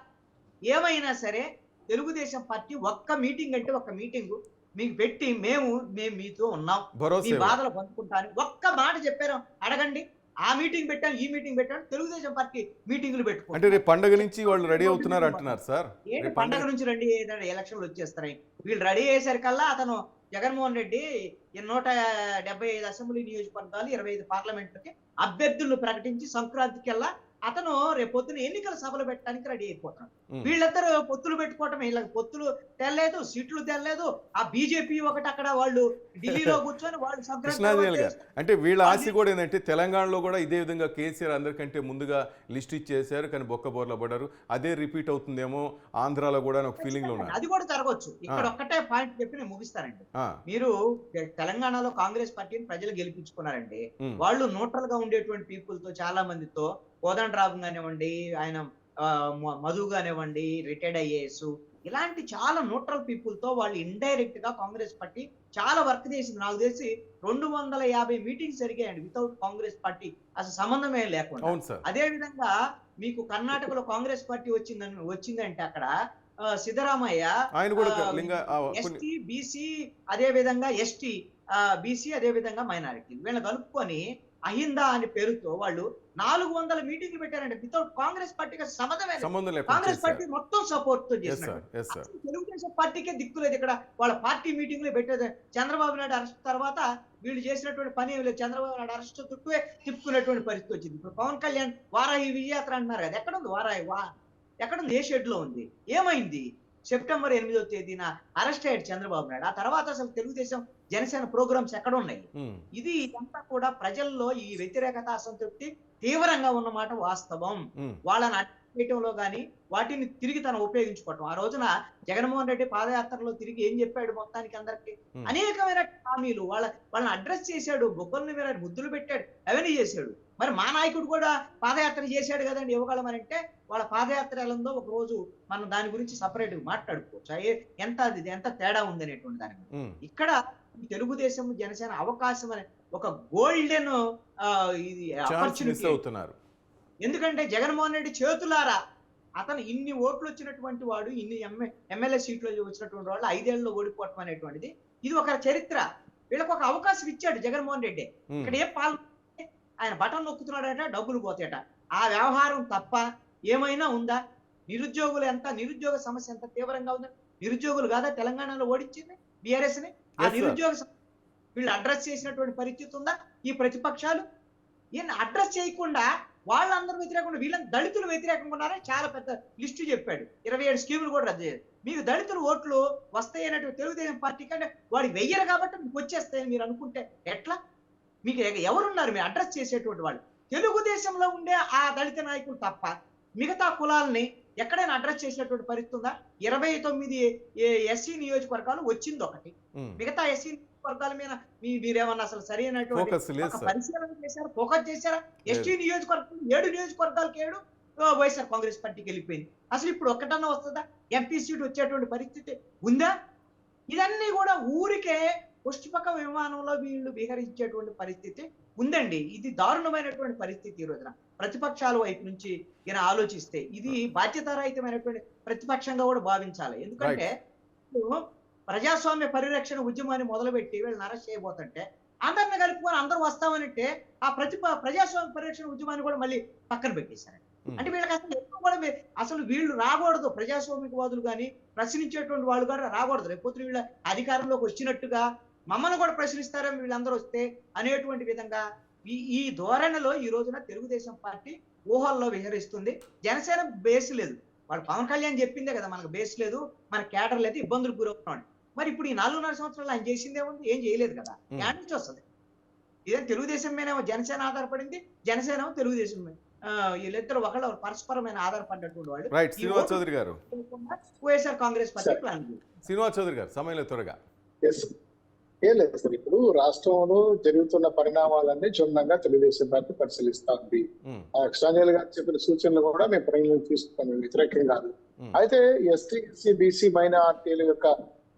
ఏమైనా సరే తెలుగుదేశం పార్టీ ఒక్క మీటింగ్ అంటే ఒక్క మీటింగ్ మీకు పెట్టి మేము మీతో ఉన్నాం, మీ బాధలు పంచుకుంటాను ఒక్క మాట చెప్పారు అడగండి. ఆ మీటింగ్ పెట్టాను, ఈ మీటింగ్ పెట్టాను, తెలుగుదేశం పార్టీ మీటింగ్లు పెట్టుకుంటారు. అంటే రేపు పండుగ నుంచి వాళ్ళు రెడీ అవుతున్నారు అంటున్నారు సార్. ఏంటి పండుగ నుంచి రెడీ అయ్యేదాన్ని? ఎలక్షన్లు వచ్చేస్తాయి, వీళ్ళు రెడీ అయ్యేసరికల్లా అతను జగన్మోహన్ రెడ్డి 175 అసెంబ్లీ నియోజకవర్గాలు 25 పార్లమెంట్లకి అభ్యర్థులను ప్రకటించి సంక్రాంతికల్లా అతను రేపొద్దున ఎన్నికల సభలు పెట్టడానికి రెడీ అయిపోతున్నాడు. వీళ్ళందరూ పొత్తులు పెట్టుకోవటం, వీళ్ళకి పొత్తులు తెల్లలేదు, సీట్లు తెల్లలేదు. ఆ బీజేపీ ఒకటి అక్కడ వాళ్ళు ఢిల్లీలో కూర్చొని వాళ్ళు సంక్రాంతి. అంటే వీళ్ళ ఆశ కూడా ఏంటంటే తెలంగాణలో కూడా ఇదే విధంగా కేసీఆర్ అందరికంటే ముందుగా లిస్ట్ ఇచ్చేసారు, కానీ బొక్కబోర్ల పడ్డారు. అదే రిపీట్ అవుతుందేమో ఆంధ్రాలో కూడా ఒక ఫీలింగ్ లో ఉన్నారు. అది కూడా జరగవచ్చు. ఇక్కడ ఒక్కటే పాయింట్ చెప్పి నేను ముగిస్తానండి. మీరు తెలంగాణలో కాంగ్రెస్ పార్టీని ప్రజలు గెలిపించుకున్నారండి. వాళ్ళు న్యూట్రల్ గా ఉండేటువంటి పీపుల్ తో, చాలా మందితో, కోదండరామ్ కానివ్వండి, ఆయన మధు కానివ్వండి, రిటైర్డ్ ఐఏఎస్, ఇలాంటి చాలా న్యూట్రల్ పీపుల్ తో వాళ్ళు ఇండైరెక్ట్ గా కాంగ్రెస్ పార్టీ చాలా వర్క్ చేసింది. నాకు తెలిసి 250 మీటింగ్స్ జరిగాయండి వితౌట్ కాంగ్రెస్ పార్టీ అసలు సంబంధమే లేకుండా. అదే విధంగా మీకు కర్ణాటకలో కాంగ్రెస్ పార్టీ వచ్చిందంటే అక్కడ సిద్ధరామయ్య ఎస్టీ బీసీ అదే విధంగా ఎస్టీ బీసీ అదే విధంగా మైనారిటీ వీళ్ళని కలుపుకొని అహిందా అనే పేరుతో వాళ్ళు 400 మీటింగ్లు పెట్టారండి వితౌట్ కాంగ్రెస్ పార్టీకి సంబంధం లేదు. కాంగ్రెస్ పార్టీ మొత్తం సపోర్ట్ తో చేశారు. తెలుగుదేశం పార్టీకే దిక్కులేదు ఇక్కడ. వాళ్ళ పార్టీ మీటింగ్లు పెట్టేది. చంద్రబాబు నాయుడు అరెస్ట్ తర్వాత వీళ్ళు చేసినటువంటి పని ఏమి లేదు. చంద్రబాబు నాయుడు అరెస్ట్ చుట్టూ తిప్పుకునేటువంటి పరిస్థితి వచ్చింది. ఇప్పుడు పవన్ కళ్యాణ్ వారాహి విజయాత్ర అంటున్నారు కదా, ఎక్కడుంది వారాహి? ఎక్కడుంది? ఏ షెడ్ లో ఉంది? ఏమైంది? సెప్టెంబర్ 8వ తేదీన అరెస్ట్ అయ్యాడు చంద్రబాబు నాయుడు. ఆ తర్వాత అసలు తెలుగుదేశం జనసేన ప్రోగ్రామ్స్ ఎక్కడ ఉన్నాయి? ఇది ఇదంతా కూడా ప్రజల్లో ఈ వ్యతిరేకత, అసంతృప్తి తీవ్రంగా ఉన్నమాట వాస్తవం. వాళ్ళని చేయటంలో కానీ వాటిని తిరిగి తను ఉపయోగించుకోవటం. ఆ రోజున జగన్మోహన్ రెడ్డి పాదయాత్రలో తిరిగి ఏం చెప్పాడు మొత్తానికి అందరికి? అనేకమైన హామీలు వాళ్ళని అడ్రస్ చేశాడు, బొగ్గల్ని మీద ముద్దులు పెట్టాడు, అవన్నీ చేశాడు. మరి మా నాయకుడు కూడా పాదయాత్ర చేశాడు కదండి, ఇవ్వగలమనంటే వాళ్ళ పాదయాత్ర ఎలా ఉందో ఒక రోజు మనం దాని గురించి సపరేట్ గా మాట్లాడుకోవచ్చు. ఎంత తేడా ఉంది అనేటువంటి దాని మీద. ఇక్కడ తెలుగుదేశం జనసేన అవకాశం అనే ఒక గోల్డెన్ ఇది ఆపర్చునిటీ అవుతున్నారు. ఎందుకంటే జగన్మోహన్ రెడ్డి చేతులారా అతను ఇన్ని ఓట్లు వచ్చినటువంటి వాడు, ఇన్ని ఎమ్మెల్యే సీట్లు వచ్చినటువంటి వాళ్ళు 5 ఏళ్లలో ఓడిపోవటం అనేటువంటిది ఇది ఒక చరిత్ర. వీళ్ళకి ఒక అవకాశం ఇచ్చాడు జగన్మోహన్ రెడ్డి. ఇక్కడ ఏ పాలన ఆయన బటన్ నొక్కుతున్నాడట, డబ్బులు పోతాయట. ఆ వ్యవహారం తప్ప ఏమైనా ఉందా? నిరుద్యోగ సమస్య ఎంత తీవ్రంగా ఉందా? నిరుద్యోగులు కాదా తెలంగాణలో ఓడించింది బీఆర్ఎస్ ని? ఆ నిరుద్యోగ వీళ్ళు అడ్రస్ చేసినటువంటి పరిస్థితి ఉందా? ఈ ప్రతిపక్షాలు ఈయన అడ్రస్ చేయకుండా వాళ్ళందరూ వ్యతిరేకంగా వీళ్ళని దళితులు వ్యతిరేకంగా ఉన్నారని చాలా పెద్ద లిస్టు చెప్పాడు. 27 స్కీములు కూడా రద్దు చేయాలి. మీకు దళితులు ఓట్లు వస్తాయి అన్నట్టు తెలుగుదేశం పార్టీ కంటే వాడు వెయ్యరు కాబట్టి మీకు వచ్చేస్తాయని మీరు అనుకుంటే ఎట్లా? మీకు ఎవరున్నారు మీరు అడ్రస్ చేసేటువంటి వాళ్ళు? తెలుగుదేశంలో ఉండే ఆ దళిత నాయకులు తప్ప మిగతా కులాలని ఎక్కడైనా అడ్రస్ చేసినటువంటి పరిస్థితి ఉందా? 29 ఎస్సీ నియోజకవర్గాలు వచ్చింది ఒకటి. మిగతా ఎస్సీ నియోజకవర్గాల మీద మీరేమన్నా అసలు సరైనటువంటి పరిశీలన చేశారా? ఫోకస్ చేశారా? ఎస్టీ నియోజకవర్గం 7 నియోజకవర్గాలకి 7 వైఎస్ఆర్ కాంగ్రెస్ పార్టీకి వెళ్ళిపోయింది. అసలు ఇప్పుడు ఒక్కటన్నా వస్తుందా? ఎంపీ సీట్ వచ్చేటువంటి పరిస్థితి ఉందా? ఇదన్నీ కూడా ఊరికే పుష్పక విమానంలో వీళ్ళు విహరించేటువంటి పరిస్థితి ఉందండి. ఇది దారుణమైనటువంటి పరిస్థితి. ఈ రోజున ప్రతిపక్షాల వైపు నుంచి ఈయన ఆలోచిస్తే ఇది బాధ్యతారహితమైనటువంటి ప్రతిపక్షంగా కూడా భావించాలి. ఎందుకంటే ప్రజాస్వామ్య పరిరక్షణ ఉద్యమాన్ని మొదలుపెట్టి వీళ్ళని అరెస్ట్ చేయబోతుంటే అందరిని కలుపుకొని అందరూ వస్తామనంటే ఆ ప్రజాస్వామ్య పరిరక్షణ ఉద్యమాన్ని కూడా మళ్ళీ పక్కన పెట్టేశారు. అంటే వీళ్ళకి అసలు ఎక్కువ కూడా అసలు వీళ్ళు రాకూడదు, ప్రజాస్వామికవాదులు కానీ ప్రశ్నించేటువంటి వాళ్ళు కూడా రాకూడదు. రేపొద్దు వీళ్ళ అధికారంలోకి వచ్చినట్టుగా మమ్మల్ని కూడా ప్రశ్నిస్తారా వీళ్ళందరూ వస్తే అనేటువంటి విధంగా ఈ ధోరణిలో ఈ రోజున తెలుగుదేశం పార్టీ ఊహల్లో విహరిస్తుంది. జనసేన బేస్ లేదు. వాడు పవన్ కళ్యాణ్ చెప్పిందే కదా, మనకు బేస్ లేదు, మన కేడర్ లేదు, ఇబ్బందులకు గురవుతున్నాడు. మరి ఇప్పుడు ఈ 4.5 సంవత్సరాలు ఆయన చేసిందే ఉంది, ఏం చేయలేదు కదా. యాడ్ నుంచి వస్తుంది. ఇదే తెలుగుదేశం మీదేమో జనసేన ఆధారపడింది, జనసేన తెలుగుదేశం మీద. వీళ్ళిద్దరు ఒకళ్ళు పరస్పరమైన ఆధారపడినటువంటి వాళ్ళు. శ్రీనివాస్ చౌదరి గారు, వైఎస్ఆర్ కాంగ్రెస్ పార్టీ ప్లాన్. శ్రీనివాస్ చౌదరి గారు సమయంలో త్వరగా. ఏం లేదు సార్, ఇప్పుడు రాష్ట్రంలో జరుగుతున్న పరిణామాలన్నీ క్షుణ్ణంగా తెలుగుదేశం పార్టీ పరిశీలిస్తుంది. కృష్ణాంజలి గారు చెప్పిన సూచనలు కూడా మేము పరిగణలోకి తీసుకున్నాం, వ్యతిరేకం కాదు. అయితే ఎస్టీ, ఎస్సీ, బీసీ మైనార్టీల యొక్క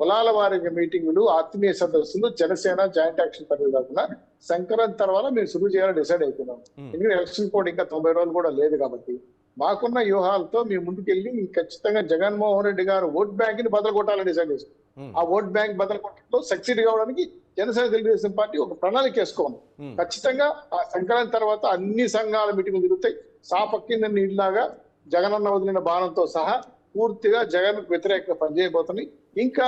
కులాల వారి మీటింగులు, ఆత్మీయ సదస్సులు జనసేన జాయింట్ యాక్షన్ కమిటీ తరఫున సంక్రాంతి తర్వాత మేము శురు చేయాలని డిసైడ్ అవుతున్నాం. ఎందుకంటే ఎలక్షన్ కోడ్ ఇంకా 90 రోజులు కూడా లేదు కాబట్టి మాకున్న వ్యూహాలతో మేము ముందుకెళ్ళి ఖచ్చితంగా జగన్మోహన్ రెడ్డి గారు ఓట్ బ్యాంక్ ని బదలు కొట్టాలని డిసైడ్ చేస్తాం. ఆ ఓట్ బ్యాంక్ బదలు కొట్టడంలో సక్సీడ్ కావడానికి జనసేన తెలుగుదేశం పార్టీ ఒక ప్రణాళిక వేసుకోండి. ఖచ్చితంగా ఆ సంక్రాంతి తర్వాత అన్ని సంఘాల మీటింగ్లు జరుగుతాయి. సాపక్కింద నీళ్ళలాగా జగనన్న వదిలిన బాణంతో సహా పూర్తిగా జగన్ వ్యతిరేకంగా పనిచేయబోతున్నాయి. ఇంకా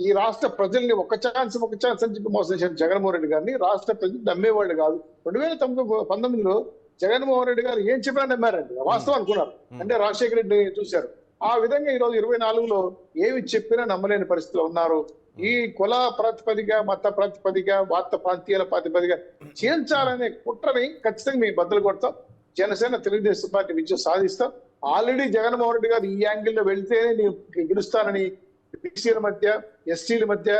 ఈ రాష్ట్ర ప్రజల్ని ఒక ఛాన్స్ అని చెప్పి మోసం చేసిన జగన్మోహన్ రెడ్డి గారిని రాష్ట్ర ప్రజలు నమ్మేవాళ్ళు కాదు. 2019లో జగన్మోహన్ రెడ్డి గారు ఏం చెప్పినా నమ్మారండి, వాస్తవం అనుకున్నారు. అంటే రాజశేఖర రెడ్డి చూశారు. ఆ విధంగా ఈ రోజు 24లో ఏమి చెప్పినా నమ్మలేని పరిస్థితిలో ఉన్నారు. ఈ కుల ప్రాతిపదిక, మత ప్రాతిపదిక, వార్త ప్రాంతీయాల ప్రాతిపదిక చేర్చాలనే కుట్రని ఖచ్చితంగా మేము బద్దలు కొడతాం. జనసేన తెలుగుదేశం పార్టీ విజయం సాధిస్తాం. ఆల్రెడీ జగన్మోహన్ రెడ్డి గారు ఈ యాంగిల్లో వెళ్తేనే నేను గెలుస్తానని బీసీల మధ్య, ఎస్టీల మధ్య,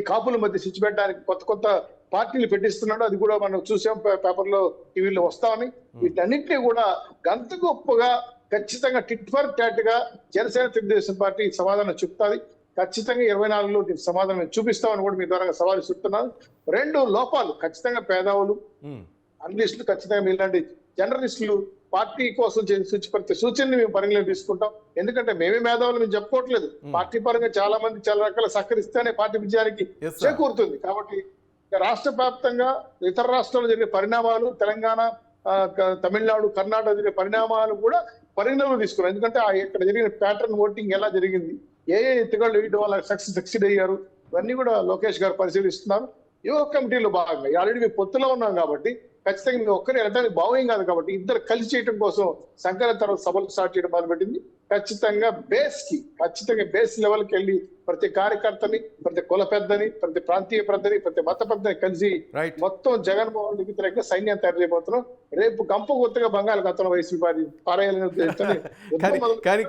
కాపుల మధ్య స్విచ్ పెట్టడానికి కొత్త పార్టీలు పెట్టిస్తున్నాడు. అది కూడా మనం చూసాం, పేపర్లో, టీవీలో వస్తామని. వీటన్నింటినీ కూడా గంత గొప్పగా ఖచ్చితంగా టిట్ ఫర్ టాట్ గా జనసేన తెలుగుదేశం పార్టీ సమాధానం చెప్తాది. ఖచ్చితంగా 24లో దీనికి సమాధానం చూపిస్తామని కూడా మీ ద్వారా సవాలు చెప్తున్నాను. 2 లోపాలు ఖచ్చితంగా పేదవాళ్ళు, అనలిస్టులు, ఖచ్చితంగా మీలాంటి జర్నలిస్టులు పార్టీ కోసం ప్రతి సూచనని మేము పరిగణలోకి తీసుకుంటాం. ఎందుకంటే మేమే మేధావులు మేము చెప్పుకోవట్లేదు. పార్టీ పరంగా చాలా మంది చాలా రకాల సహకరిస్తేనే పార్టీ విజయానికి చేకూరుతుంది. కాబట్టి రాష్ట్ర వ్యాప్తంగా ఇతర రాష్ట్రాల్లో జరిగే పరిణామాలు, తెలంగాణ, తమిళనాడు, కర్ణాటక జరిగే పరిణామాలు కూడా పరిగణలోకి తీసుకున్నాం. ఎందుకంటే ఇక్కడ జరిగిన ప్యాటర్న్ ఓటింగ్ ఎలా జరిగింది, ఏ ఎత్తుగాళ్ళు వేయడం వల్ల సక్సీడ్ అయ్యారు, ఇవన్నీ కూడా లోకేష్ గారు పరిశీలిస్తున్నారు. యువ కమిటీలో భాగంగా ఆల్రెడీ మేము పొత్తులో ఉన్నాం కాబట్టి ఖచ్చితంగా మేము ఒక్కరే వెళ్ళడానికి భావ్యం కాదు కాబట్టి ఇద్దరు కలిసి చేయడం కోసం సంక్రాంతి తర్వాత సభలు స్టార్ట్ చేయడం మొదలుపెట్టింది. ఖచ్చితంగా బేస్ లెవెల్కి వెళ్ళి ప్రతి కార్యకర్తని, ప్రతి కుల పెద్దని, ప్రతి ప్రాంతీయ పెద్దని, ప్రతి మత పెద్దని కలిసి రైట్. మొత్తం జగన్మోహన్ రెడ్డికి వ్యతిరేకంగా సైన్యం తయారు చేయబోతున్నాం. రేపు గంప గుర్తుగా బంగాళాఖాతంలో వైసీపీ పారాయాలని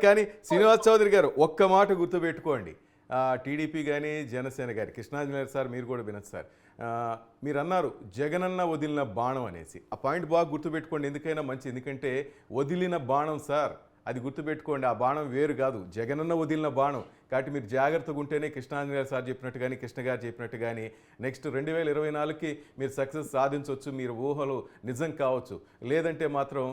కానీ శ్రీనివాస్ చౌదరి గారు ఒక్క మాట గుర్తుపెట్టుకోండి. టీడీపీ కానీ జనసేన గారి కృష్ణాంజనేయులు సార్ మీరు కూడా వినొచ్చు సార్. మీరు అన్నారు జగనన్న వదిలిన బాణం అనేసి. ఆ పాయింట్ బాగా గుర్తుపెట్టుకోండి, ఎందుకైనా మంచి. ఎందుకంటే వదిలిన బాణం సార్, అది గుర్తుపెట్టుకోండి. ఆ బాణం వేరు కాదు, జగనన్న వదిలిన బాణం. కాబట్టి మీరు జాగ్రత్తగా ఉంటేనే కృష్ణాంజనేయులు సార్ చెప్పినట్టు కానీ, కృష్ణ గారు చెప్పినట్టు కానీ నెక్స్ట్ 2024కి మీరు సక్సెస్ సాధించవచ్చు, మీరు ఊహలు నిజం కావచ్చు. లేదంటే మాత్రం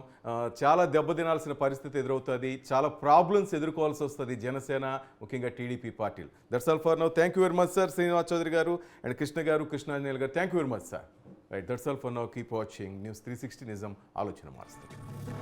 చాలా దెబ్బతినాల్సిన పరిస్థితి ఎదురవుతుంది, చాలా ప్రాబ్లమ్స్ ఎదుర్కోవాల్సి వస్తుంది జనసేన, ముఖ్యంగా TDP party. That's all for now. Thank you very much sir Srinivas Chowdary garu and Krishna garu, Krishnanjaneyulu garu. Thank you very much sir. Right, that's all for now. Keep watching news 360. నిజం ఆలోచన మారుస్తుంది.